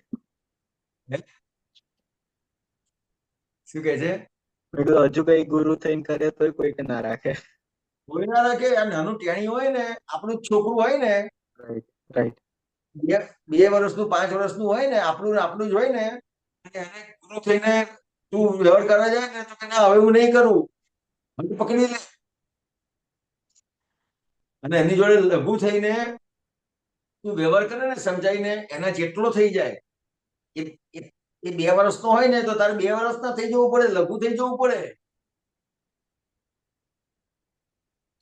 શું કે છે? મેં કીધું હજુ કઈ ગુરુ થઈને કરે તો કોઈ ના રાખે. કોઈ ના રાખે. આ નાનું ટેણી હોય ને, આપણું જ છોકરું હોય ને, રાઈટ રાઈટ. 2 વર્ષનું 5 વર્ષનું હોય ને, આપણું ને આપણું જ હોય ને, એને ગુરુ થઈને તું વ્યવહાર કરવા જાય ને તો કે ના હવે હું નહીં કરું, મને પકડી લે. અને એની જોડે લઘુ થઈને તું વ્યવહાર કરે ને સમજાઈને, એના જેટલો થઈ જાય. એ 2 વર્ષનો હોય ને તો તારે 2 વર્ષના થઈ જવું પડે, લઘુ થઈ જવું પડે,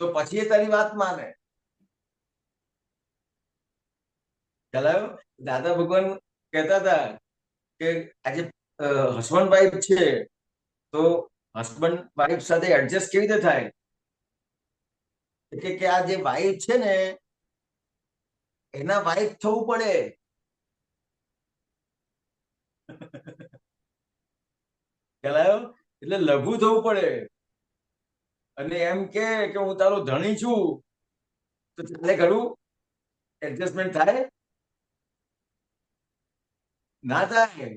તો પછી એ તારી વાત માને. ખ્યાલ આવ્યો? દાદા ભગવાન કહેતા હતા કે આજે હસબન્ડ વાઈફ છે તો હસબન્ડ વાઈફ સાથે એડજસ્ટ કેવી રીતે થાય? કે આ જે વાઈફ છે ને એના વાઈફ થવું પડે. ખ્યાલ આવ્યો? એટલે લઘુ થવું પડે. અને એમ કે હું તારો ધણી છું તો ચાલે ખરું? એડજસ્ટમેન્ટ થાય? ના થાય.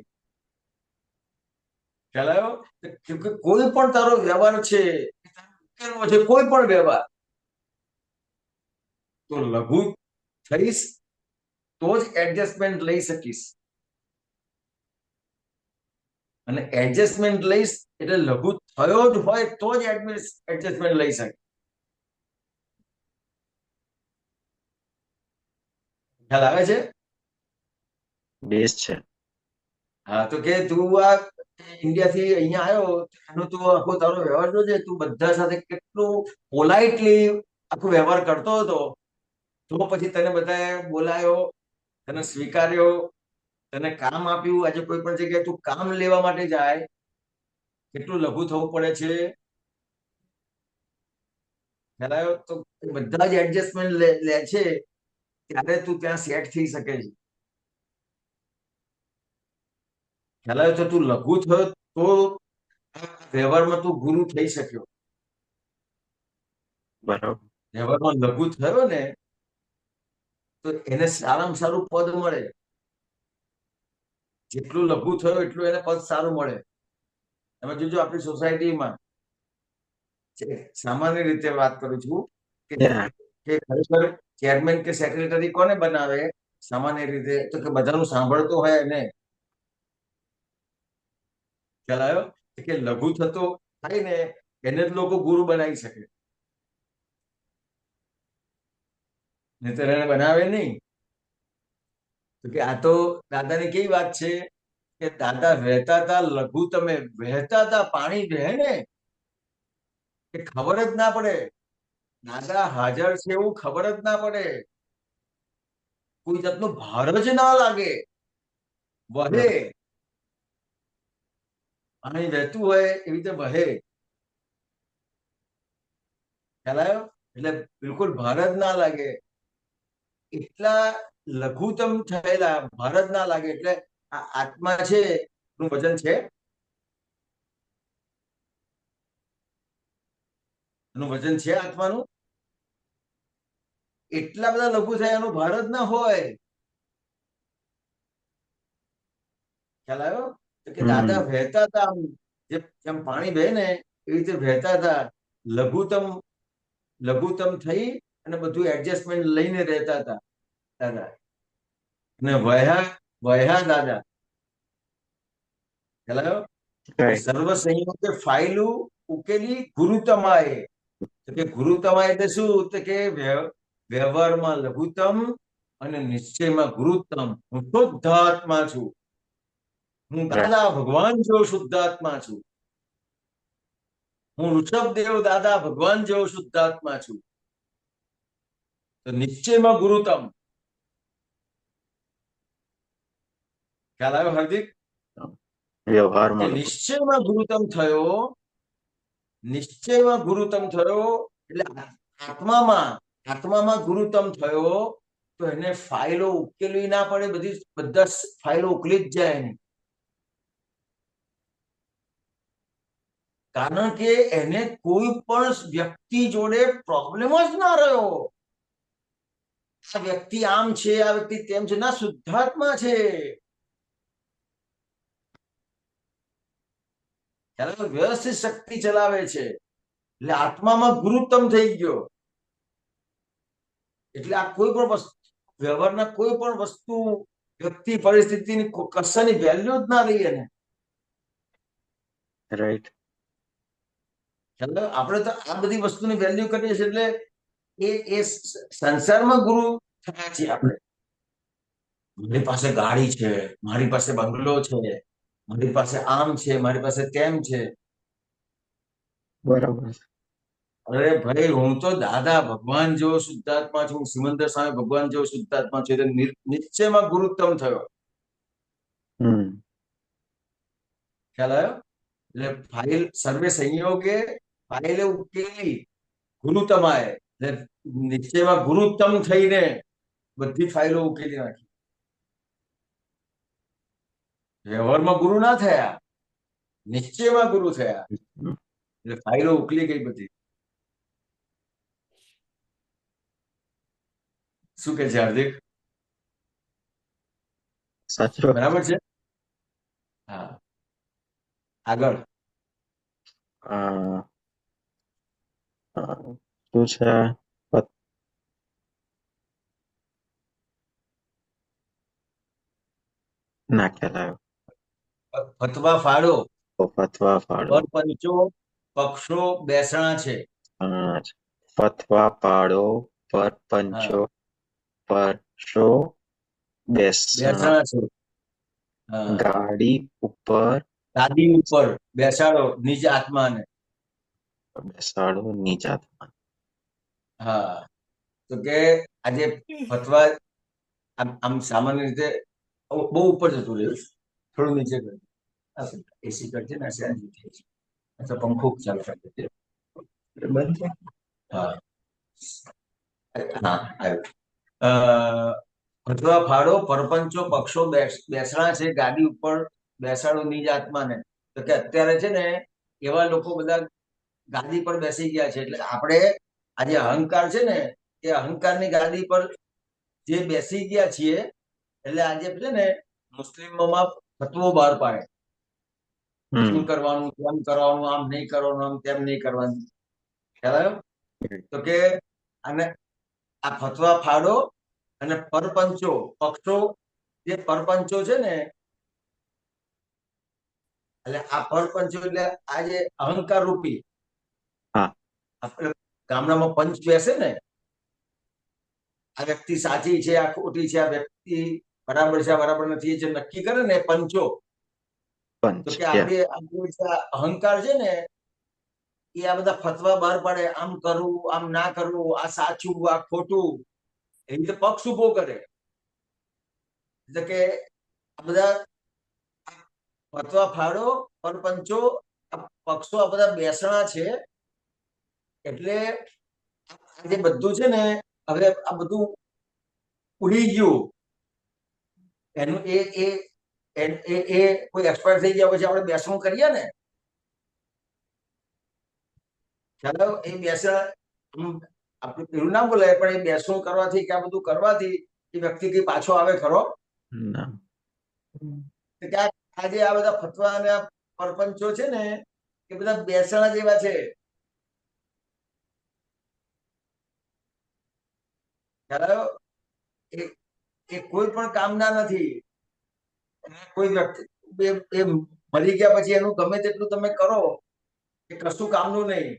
ખ્યાલ આવ્યો? કોઈ પણ તારો વ્યવહાર છે, કોઈ પણ વ્યવહાર, તો લઘુ થઈશ તો જ એડજસ્ટમેન્ટ લઈ શકીશ. અને એડજસ્ટમેન્ટ લઈશ એટલે લઘુ થયો જ હોય તો જ એડજસ્ટમેન્ટ લઈ શકે. ખ્યાલ આવે છે? બેસ છે. હા, તો કે તું આ ઇન્ડિયાથી અહીંયા આવ્યો એનો તું આખો તારો વ્યવહાર જોજે, તું બધા સાથે કેટલું પોલાઇટલી આખો વ્યવહાર કરતો હતો, તો પછી તને બધાએ બોલાયો, તને સ્વીકાર્યો, તને કામ આપ્યું. આજે કોઈ પણ જગ્યાએ તું કામ લેવા માટે જાય, કેટલું લઘુ થવું પડે છે. ખ્યાલ આવ્યો? તો બધા જ એડજસ્ટમેન્ટ લે છે ત્યારે તું ત્યાં સેટ થઈ શકે છે. ખ્યાલ આવ્યો? તો તું લઘુ થયો તો વ્યવહારમાં તું ગુરુ થઈ શક્યો. બરાબર. વ્યવહારમાં લઘુ થયો ને તો એને સારામાં સારું પદ મળે. જેટલું લઘુ થયો એટલું એને પદ સારું મળે. તમે જોજો આપણી સોસાયટીમાં સામાન્ય રીતે વાત કરું છું કે Yeah. ખરેખર ચેરમેન કે સેક્રેટરી કોને બનાવે સામાન્ય રીતે? તો કે બધાનું સાંભળતો હોય એને. ખ્યાલ આવ્યો? કે લઘુ થતો થાય ને એને જ લોકો ગુરુ બનાવી શકે, નહીંતર એને બનાવે નહીં. તો કે આ તો દાદાની કેવી વાત છે કે દાદા વહેતા હતા લઘુ, તમે વહેતા હતા પાણી વહે ને કે ખબર જ ના પડે. દાદા હાજર છે એવું ખબર જ ના પડે, કોઈ જાતનું ભાર જ ના લાગે. વહે પાણી વહેતું હોય એવી રીતે વહે. ખ્યાલ આવ્યો? એટલે બિલકુલ ભાર જ ના લાગે. એટલા લઘુત્તમ થયેલા, ભાર જ ના લાગે. એટલે આ આત્મા છે નું વજન છે, એનું વજન છે આત્માનું. એટલા બધા લઘુ થાય એનું ભાર જ ના હોય. ખ્યાલ આવ્યો? તો કે દાદા વહેતા હતા, આમ જેમ પાણી વહે ને એવી રીતે વહેતા હતા. લઘુત્તમ થઈ અને બધું એડજસ્ટમેન્ટ લઈને રહેતા હતા દાદા. અને વહ્યા દાદા. ખ્યાલ આવ્યો? Right. સર્વ સંયોગે ફાઇલું ઉકેલી ગુરુતમાએ. તો કે ગુરુતમાએ એટલે શું? તો કે વ્યવહારમાં લઘુત્તમ અને નિશ્ચયમાં ગુરુત્તમ. હું શુદ્ધાત્મા છું, હું દાદા ભગવાન જેવો શુદ્ધાત્મા છું, હું ઋષભદેવ દાદા ભગવાન જેવો શુદ્ધાત્મા છું. તો નિશ્ચયમાં ગુરુત્તમ. ખ્યાલ આવ્યો હાર્દિક? વ્યવહારમાં નિશ્ચયમાં ગુરુત્તમ થયો, નિશ્ચયમાં ગુરુત્તમ થયો એટલે આત્મામાં ગુરુત્તમ થયો તો એને ફાઇલો ઉકેલવી ના પડે. બધા ફાઇલો ઉકલી જ જાય એની. કારણ કે એને કોઈ પણ વ્યક્તિ જોડે પ્રોબ્લેમ જ ના રહ્યો. આ વ્યક્તિ આમ છે, આ વ્યક્તિ તેમ છે, ના શુદ્ધાત્મા છે. વ્યવસ્થિત શક્તિ ચલાવે છે એટલે આત્મામાં ગુરુત્તમ થઈ ગયો. એટલે આ કોઈ પણ વસ્તુ, વ્યવહારના કોઈ પણ વસ્તુ, વ્યક્તિ, પરિસ્થિતિની કશાની વેલ્યુ જ ના રહી એને. રાઈટ. આપણે તો આ બધી વસ્તુની વેલ્યુ કરીએ છીએ એટલે એ સંસારમાં ગુરુ થયા છીએ આપણે. મારી પાસે ગાડી છે, મારી પાસે બંગલો છે, મારી પાસે આમ છે, મારી પાસે તેમ છે. બરાબર. અરે ભાઈ, હું તો દાદા ભગવાન જેવો શુદ્ધાત્મા છું, સિમંદર સ્વામી ભગવાન જેવો શુદ્ધાત્મા છું. એટલે નિશ્ચયમાં ગુરુત્તમ થયો. ખ્યાલ આવ્યો? એટલે ફાઇલ સર્વે સંયોગે ફાઇલે ઉકેલી ગુરુત્તમાએ. એટલે નિશ્ચયમાં ગુરુત્તમ થઈને બધી ફાઇલો ઉકેલી નાખી. વ્યવહારમાં ગુરુ ના થયા, નિશ્ચયમાં ગુરુ થયા. એટલે ફાઇલો ઉકલી ગઈ બધી. શું કે છે હાર્દિક? સાચું. બરાબર છે. હા, આગળ શું છે? ના ખ્યાલ આવ્યો. ફતવા ફાળો ફતવા ફાળો. પરપંચો પક્ષો બેસણા છે. ફતવા પાડો પરપંચો પરશો બેસણા છે. ગાડી ઉપર ગાદી ઉપર બેસાડો નિજ આત્માને. બેસાડો નિજ આત્મા. હા, તો કે આજે ફતવા આમ સામાન્ય રીતે બહુ ઉપર જતું રહ્યું, થોડું નીચે કર્યું. એસી કરજે ને અથવા પંખો ચાલુ કરી દેજે. બંધ છે? હા હા, આવ્યું. ફતવા ફાડો પરપંચો પક્ષો બેસણા છે, ગાડી ઉપર બેસાડો નિજ આત્માને. તો કે અત્યારે છે ને એવા લોકો બધા ગાદી પર બેસી ગયા છે. એટલે આપણે આજે અહંકાર છે ને, એ અહંકારની ગાદી પર જે બેસી ગયા છીએ એટલે આજે છે ને મુસ્લિમોમાં ફતવો બહાર પાડે શું કરવાનું, કેમ કરવાનું, આમ નહીં કરવાનું, આમ તેમ નહીં કરવાનું. ખ્યાલ આવ્યો? તો કે અને આ ફતવા ફાડો અને પરપંચો પક્ષો, જે પરપંચો છે ને, એટલે આ પરપંચો એટલે આ જે અહંકાર રૂપી, હા. આપણે ગામડામાં પંચ બેસે ને, આ વ્યક્તિ સાચી છે, આ ખોટી છે, આ વ્યક્તિ બરાબર છે, આ બરાબર નથી, જે નક્કી કરે ને પંચો. તો પંચ કે આપણે જે અહંકાર છે ને એ આ બધા ફતવા બહાર પાડે, આમ કરવું, આમ ના કરવું, આ સાચું, આ ખોટું, એ રીતે પક્ષ ઉભો કરે. એટલે કે આ બધા ફતવા ફાડો પરપંચો, આ પક્ષો આ બધા બેસણા છે. એટલે આ જે બધું છે ને હવે આ બધું ઉડી ગયું. એનું એ કોઈ એક્સપાયર થઈ ગયા પછી આપણે બેસણું કરીએ ને, ચાલો એ બેસણ આપણે પેલું ના બોલાય, પણ એ બેસણું કરવાથી કે આ બધું કરવાથી એ વ્યક્તિ કઈ પાછો આવે ખરો? ના. આજે આ બધા ફતવા અને પરપંચો છે ને એ બધા બેસણા જેવા છે. એ કોઈ પણ કામના નથી. કોઈ વ્યક્તિ એ મરી ગયા પછી એનું ગમે તેટલું તમે કરો એ કશું કામનું નહીં.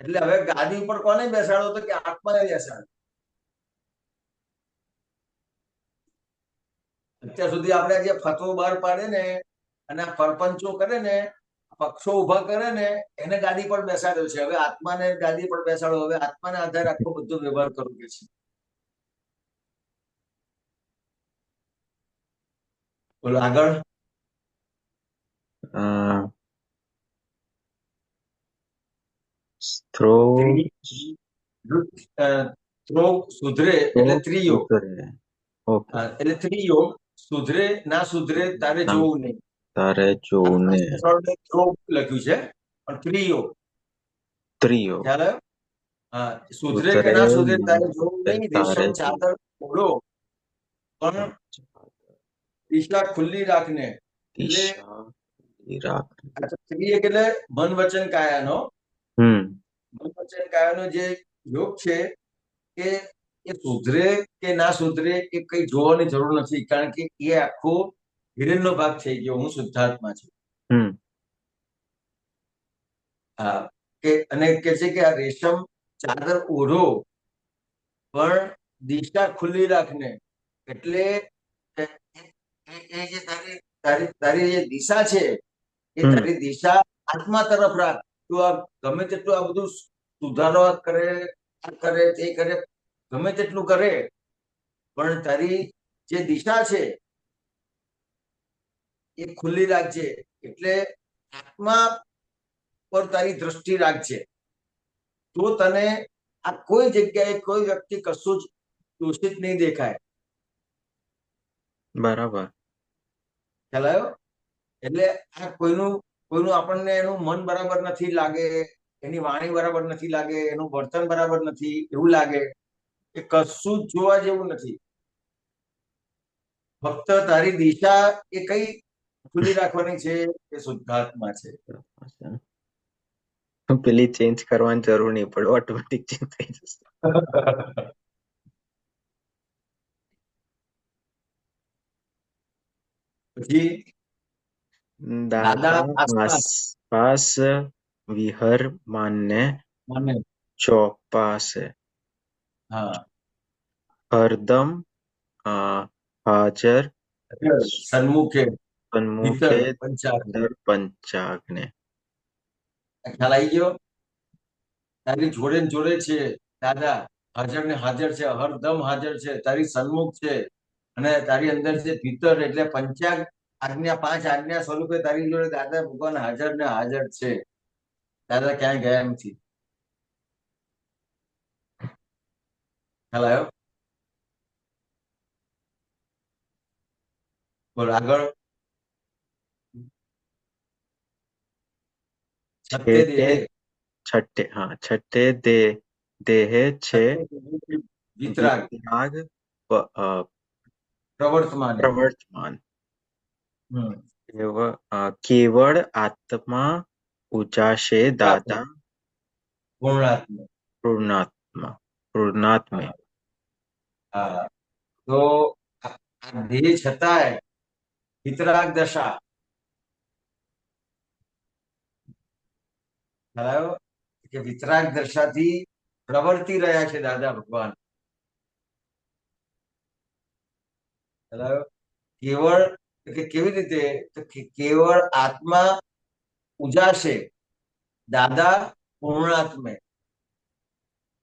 એટલે હવે ગાદી ઉપર કોને બેસાડો? તો કે આત્માને બેસાડો. અત્યાર સુધી આપણે જે ફતવો બહાર પાડે ને અને આ પરપંચો કરે ને, પક્ષો ઉભા કરે ને, એને ગાદી પર બેસાડ્યો છે. હવે આત્માને ગાદી પર બેસાડો. હવે આત્માને આધારે આખો બધો વ્યવહાર કરવો કે છે. બોલો આગળ. સુધરે એટલે ત્રિયોગ. એટલે ત્રિયોગ સુધરે ના સુધરે તારે જોવું નહીં. તારે જોવું નહીં. લખ્યું છે પણ ત્રિયોગ. ત્રિયોગ. ખ્યાલ આવ્યો? હા, સુધરે કે ના સુધરે તારે જોવું નહીં. રેશમ ચાદર ઓઢો પણ દિશા ખુલ્લી રાખને. એટલે ત્રિયોગ એટલે મન વચન કાયાનો. મન વચન કાયાનો જે યોગ છે એ સુધરે કે ના સુધરે એ કઈ જોવાની જરૂર નથી. કારણ કે એ આખો હિરેનનો ભાગ થઈ ગયો. હું શુદ્ધાત્મા છું. હા, કે અને કે છે કે આ રેશમ ચાદર ઓઢો પણ દિશા ખુલ્લી રાખને. એટલે એ જે તારી જે દિશા છે એ તારી દિશા આત્મા તરફ રાખ. તું આ ગમે તેટલું આ બધું સુધારો કરે, આ કરે, તે કરે, ગમે તેટલું કરે, પણ તારી જે દિશા છે એ ખુલ્લી રાખજે. એટલે આત્મા પર તારી દ્રષ્ટિ રાખજે. તો તને આ કોઈ જગ્યાએ કોઈ વ્યક્તિ કશું જ દૂષિત નહીં દેખાય. બરાબર. ખ્યાલ આવ્યો? એટલે આ કોઈનું આપણને એનું મન બરાબર નથી લાગે, એની વાણી બરાબર નથી લાગે, એનું વર્તન બરાબર નથી એવું લાગે, એ કશું જ જોવા જેવું નથી. ફક્ત તારી દિશા એ કઈ ખુલ્લી રાખવાની છે? એ શુદ્ધાત્મા છે. પેલી ચેન્જ કરવાની જરૂર નહીં પડે, ઓટોમેટિક ચેન્જ થઈ જશે. પછી દાદા આસપાસ વિહરમાનને ચોપાસે. હરદમ હાજર સન્મુખે પંચાગ્ને. ખ્યાલ આવી ગયો? તારી જોડે ને જોડે છે દાદા, હાજર ને હાજર છે, હરદમ હાજર છે, તારી સન્મુખ છે, અને તારી અંદર છે ભીતર. એટલે પંચાગ આજ્ઞા, 5 આજ્ઞા સ્વરૂપે તારી જોડે દાદા ભગવાન હાજર ને હાજર છે. દાદા ક્યાંય ગયા નથી. ખ્યાલ આવ્યો? બોલ આગળ. છઠ્ઠે દેહે છે વિતરાગ. પ્રવર્તમાન. પ્રવર્તમાન. હમ. કેવળ આત્મા ઉજાશે દાદા પૂર્ણાત્મા. પૂર્ણાત્મે. હા, તો આ દેહ છતાંય વિતરાગ દશા, ખ્યાલ આવ્યો? કે વિતરાગ દશાથી પ્રવર્તી રહ્યા છે દાદા ભગવાન. ખ્યાલ આવ્યો? કેવળ કે કેવી રીતે? તો કેવળ આત્મા ઉજાશે દાદા પૂર્ણાત્મે.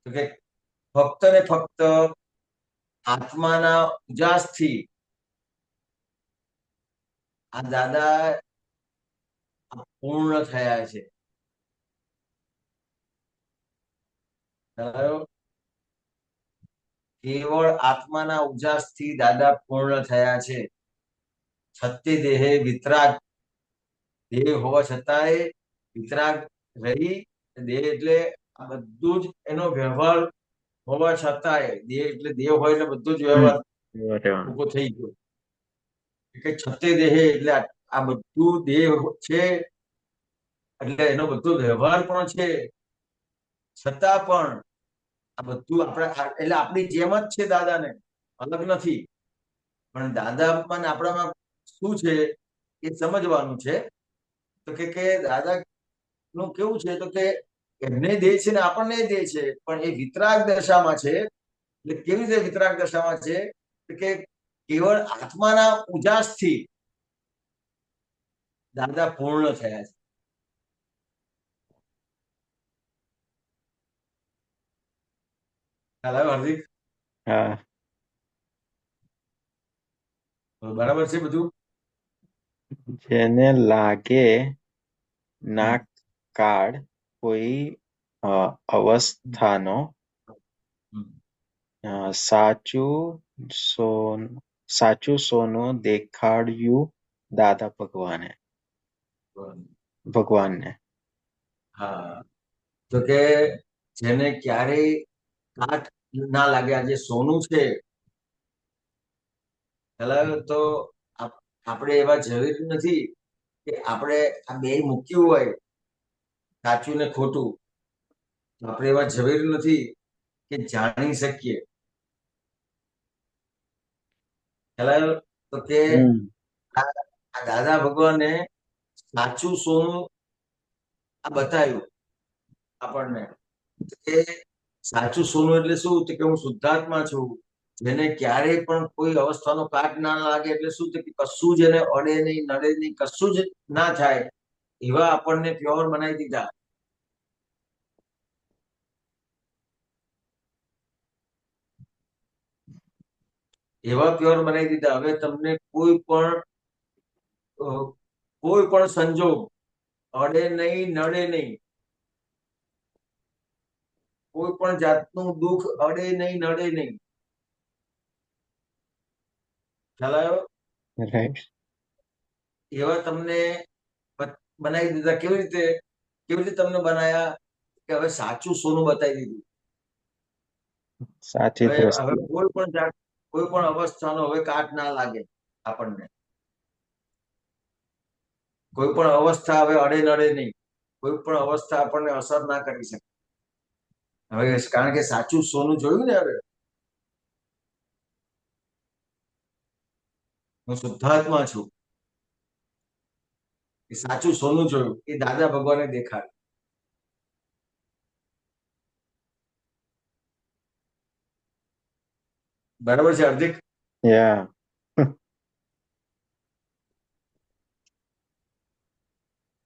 તો કે ફક્ત ને ફક્ત આત્માના ઉજાસથી આ દાદા પૂર્ણ થયા છે. કેવળ આત્માના ઉજાસથી દાદા પૂર્ણ થયા છે. છત્તે દેહે વિતરાગ, દેહ હોવા છતાંય વિતરાગ રહી. દેહ એટલે આ બધું જ એનો વ્યવહાર હોવા છતાંય, દેહ એટલે દેહ હોય એટલે બધું જ વ્યવહાર ઉભો થઈ ગયો. કે છત્તે દેહે એટલે આ બધું દેહ છે એટલે એનો બધો વ્યવહાર પણ છે, છતાં પણ આ બધું એટલે આપણી જેમ જ છે. દાદાને અલગ નથી, પણ દાદામાં આપણામાં શું છે એ સમજવાનું છે. તો કે દાદા નું કેવું છે? તો કે એમને દેહ છે ને આપણને દેહ છે, પણ એ વિતરાગ દશામાં છે. એટલે કેવી રીતે વિતરાગ દશામાં છે? કે કેવળ આત્માના ઉજાસથી દાદા પૂર્ણ થયા છે. ખ્યાલ આવ્યો હાર્દિક? હા. બરાબર છે બધું? જેને લાગે ના કાળ કોઈ અવસ્થાનો સાચું સોનું દેખાડ્યું દાદા ભગવાનને. હા, તો કે જેને ક્યારેય કાટ ના લાગે, આ જે સોનું છે, તો આપણે એવા જરૂર નથી કે આપણે આ બે મૂક્યું હોય, સાચું ને ખોટું. આપણે એવા જરૂર નથી કે જાણી શકીએ. તો કે આ દાદા ભગવાને સાચું સોનું આ બતાવ્યું આપણને. કે સાચું સોનું એટલે શું? કે હું શુદ્ધાત્મા છું, જેને ક્યારેય પણ કોઈ અવસ્થાનો કાટ ના લાગે. એટલે શું? કે કશું જ એને અડે નહીં, નડે નહીં, કશું જ ના થાય, એવા આપણને પ્યોર બનાવી દીધા. એવા પ્યોર બનાવી દીધા. હવે તમને કોઈ પણ સંજોગ અડે નહીં, નડે નહીં. કોઈ પણ જાતનું દુઃખ અડે નહીં, નડે નહીં. ખ્યાલ આવ્યો? એવા તમને બનાવી દીધા. કેવી રીતે તમને બનાયા? કે હવે સાચું સોનું બતાવી દીધું. સાચી હવે દ્રષ્ટિ. કોઈ પણ અવસ્થાનો હવે કાટ ના લાગે આપણને. કોઈ પણ અવસ્થા હવે અડે નડે નહીં. કોઈ પણ અવસ્થા આપણને અસર ના કરી શકે. હવે કારણ કે સાચું સોનું જોયું ને. હવે હું શુદ્ધાત્મા છું, એ સાચું સોનું જોયું, એ દાદા ભગવાને દેખાડ્યું. બરાબર છે હાર્દિક?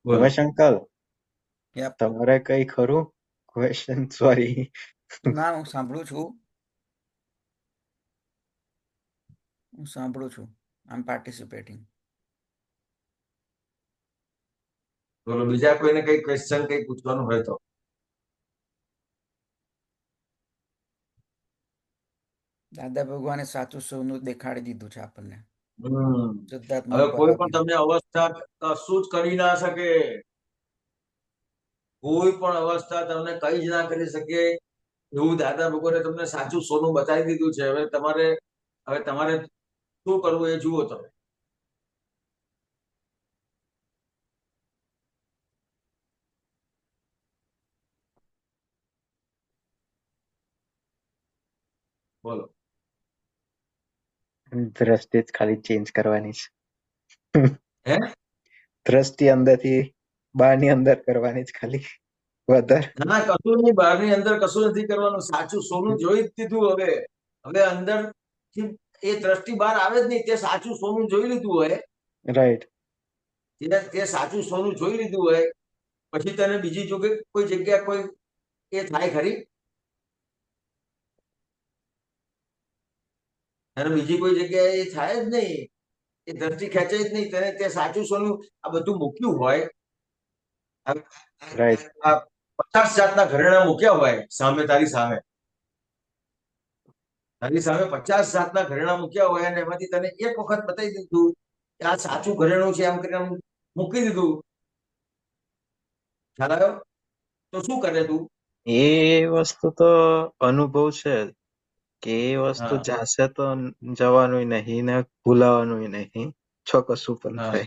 Umesh uncle, Yep. તમારે કઈ ખરું ક્વેશ્ચન? સોરી. ના, હું સાંભળું છું. આઈ એમ પાર્ટિસિપેટિંગ. બોલો, બીજા કોઈને કઈ ક્વેશ્ચન કઈ પૂછવાનું હોય તો. દાદા ભગવાને સાચું સોનું દેખાડી દીધું છે આપણને. શુદ્ધાત્મા હવે કોઈ પણ ઉપાધિ. તમને અવસ્થા કશું જ કરી ના શકે. કોઈ પણ અવસ્થા તમને કઈ જ ના કરી શકે એવું દાદા ભગવાને તમને સાચું સોનું બતાવી દીધું છે. હવે તમારે હવે તમારે શું કરવું એ જુઓ તમે. બોલો. દ્રષ્ટિ જ ખાલી ચેન્જ કરવાની છે. હે? દ્રષ્ટિ અંદરથી બહારની અંદર કરવાની જ ખાલી વધારે. ના, કશું નહીં, બહારની અંદર કશું નથી કરવાનું. સાચું સોનું જોઈ જ દીધું. હવે અંદર થી એ દ્રષ્ટિ બહાર આવે જ નહીં. તે સાચું સોનું જોઈ લીધું હોય, રાઈટ. તે સાચું સોનું જોઈ લીધું હોય, પછી તને બીજી કોઈ જગ્યા કોઈ એ થાય ખરી? અને બીજી કોઈ જગ્યાએ એ થાય જ નહીં. એ દ્રષ્ટિ ખેંચાય જ નહીં. તને તે સાચું સોનું આ બધું મૂક્યું હોય, રાઈટ. આ 50 જાતના ઘરેણા મૂક્યા હોય સામે, તારી સામે 50 જાતના ઘરેણા મૂક્યા હોય, અને એમાંથી તને એક વખત બતાવી દીધું કે આ સાચું ઘરેણું છે, એમ કરીને મૂકી દીધું. ખ્યાલ આવ્યો? તો શું કરે તું? એ વસ્તુ તો અનુભવ છે કે એ વસ્તુ હા. જાશે તો જવાનું નહીં ને ભૂલાવાનું નહીં, છો કશું પણ હા. થાય.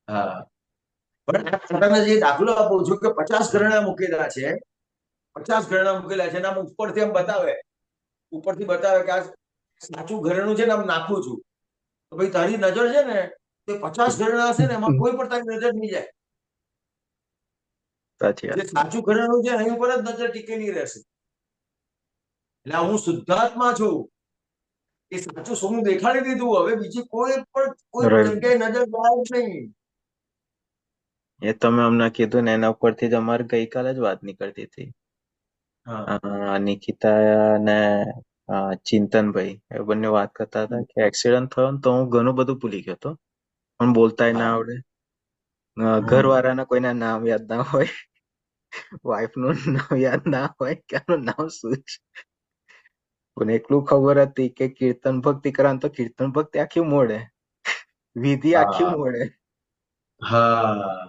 હા, પણ આ તને જે દાખલો આપું છું કે 50 ઘરેણા મૂકેલા છે, 50 ઘરેણા મૂકેલા છે, અને આમ ઉપરથી એમ બતાવે, કે આ સાચું ઘરેણું છે ને, આમ નાખું છું, તો ભાઈ તારી નજર છે ને, તે 50 ઘરેણા હશે ને, એમાં કોઈ પણ તારી નજર નહીં જાય. સાચી જે વાત. સાચું ઘરેણું છે એની ઉપર જ નજર ટીકેલી રહેશે. એટલે હું શુદ્ધાત્મા છું. એ સાચું સોનું દેખાડી દીધું. હવે બીજી કોઈ પણ Right. જગ્યાએ નજર જાય જ નહીં. એ તમે હમણાં કીધું ને એના ઉપરથી જ અમારે ગઈકાલે જ વાત નીકળતી હતી. નિકિતા ને ચિંતનભાઈ એ બંને વાત કરતા હતા કે એક્સિડન્ટ થયો ને તો હું ઘણું બધું ભૂલી ગયો હતો, પણ બોલતાય ના આવડે, ઘરવાળાના કોઈના નામ યાદ ના હોય, વાઈફ નું નામ યાદ ના હોય કે આનું નામ શું છે, પણ એટલું ખબર હતી કે કીર્તન ભક્તિ કરાવે તો કીર્તન ભક્તિ આખી મોડે, વિધિ આખી મોડે. હા,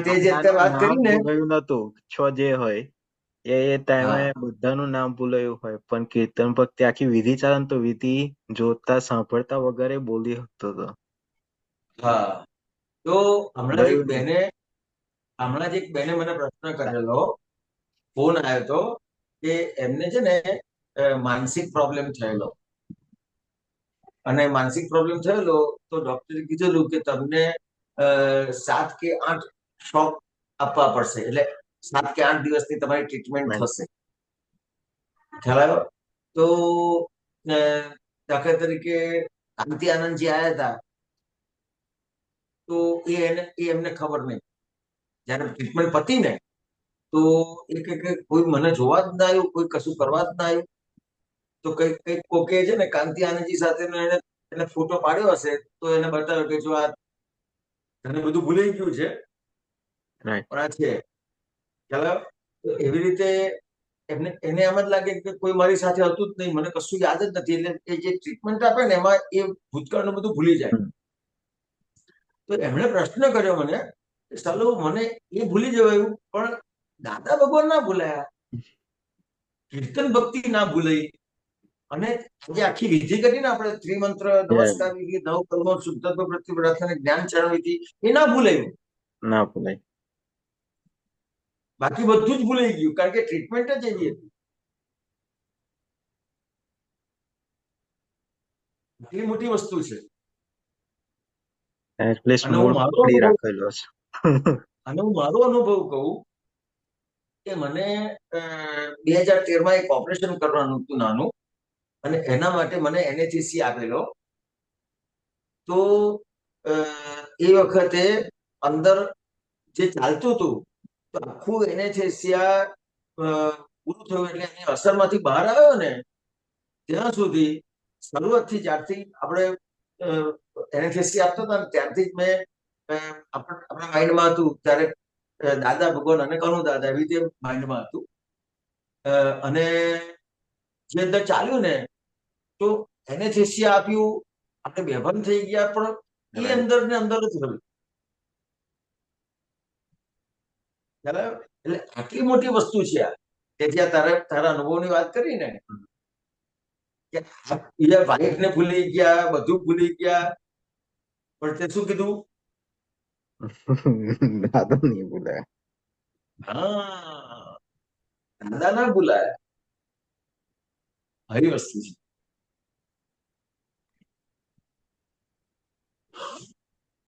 તે જે તે વાત કરી ને, ભૂલાયું નતું, જે હોય એ ટાઈમે બધાનું નામ ભૂલાયું હોય, પણ કીર્તન ભક્તિ આખી વિધિ ચાલે ને તો વિધિ જોતા સાંભળતા વગરે બોલી શકતો હતો. હા, તો હમણાં જ એક બેને મને પ્રશ્ન કરેલો, ફોન આવ્યો હતો કે એમને છે ને માનસિક પ્રોબ્લેમ થયેલો, અને માનસિક પ્રોબ્લેમ થયેલો તો ડોક્ટરે કીધેલું કે તમને 7 કે 8 શોક આપવા પડશે, એટલે 7 કે 8 દિવસની તમારી ટ્રીટમેન્ટ થશે. ખ્યાલ આવ્યો? તો દાખલા તરીકે કાંતિ આનંદજી આવ્યા હતા, તો એમને ખબર નહીં. જયારે ટ્રીટમેન્ટ પતી ને તો એ કે કોઈ મને જોવા જ ના આવ્યું, કોઈ કશું કરવા જ ના આવ્યું. તો કઈક કોકે છે ને કાંતિ આનંદજી સાથે એને ફોટો પાડ્યો હશે, તો એને બતાવ્યો કે જો આ તને બધું ભૂલાઈ ગયું છે, પણ આ છે. ખ્યાલ આવ્યો? તો એવી રીતે એને એમ જ લાગે કે કોઈ મારી સાથે હતું જ નહીં, મને કશું યાદ જ નથી. એટલે એ જે ટ્રીટમેન્ટ આપે ને એમાં એ ભૂતકાળનું બધું ભૂલી જાય. તો એમણે પ્રશ્ન કર્યો મને, ચાલો મને એ ભૂલી જવાયું, પણ દાદા ભગવાન ના ભૂલાયા, કીર્તન ભક્તિ ના ભૂલાઈ, અને જે આખી વિધિ કરી ને આપણે ત્રિમંત્ર, નમસ્કાર વિધિ, 9 કલમો, શુદ્ધત્વ પ્રતિપ્રાર્થના, જ્ઞાન ચરણ વિધિ, એ ના ભૂલાયું. ના ભૂલાય. બાકી બધું જ ભૂલાઈ ગયું, કારણ કે ટ્રીટમેન્ટ જ એવી હતી. એટલી મોટી વસ્તુ છે. અને હું મારો અનુભવ કહું કે મને 2013માં એક ઓપરેશન કરવાનું હતું નાનું, અને એના માટે મને એનેસ્થેસિયા આપેલો. તો એ વખતે અંદર જે ચાલતું હતું, તો આખું એનેસ્થેસિયા પૂરું થયું, એટલે એની અસરમાંથી બહાર આવ્યો ને ત્યાં સુધી, શરૂઆતથી જ્યારથી આપણે એનેસ્થેસિયા આપતા હતા ને ત્યારથી જ મેં આપણા માઇન્ડમાં હતું, ત્યારે દાદા ભગવાન અને કનુ દાદા એવી રીતે માઇન્ડમાં હતું. અને જે અંદર ચાલ્યું ને, તો એનેસ્થેસિયા આપ્યું, આપણે બેભાન થઈ ગયા, પણ એ અંદર ને અંદર જ રહ્યું. એટલે આટલી મોટી વસ્તુ છે આ, કે જ્યાં તારા અનુભવની વાત કરી ને, કે એ વાઈફ ને ભૂલી ગયા, બધું ભૂલી ગયા, પણ તે શું કીધું? દાદા નહીં બોલાયા. હા, દાદા ના ભૂલાયા. આવી વસ્તુ છે.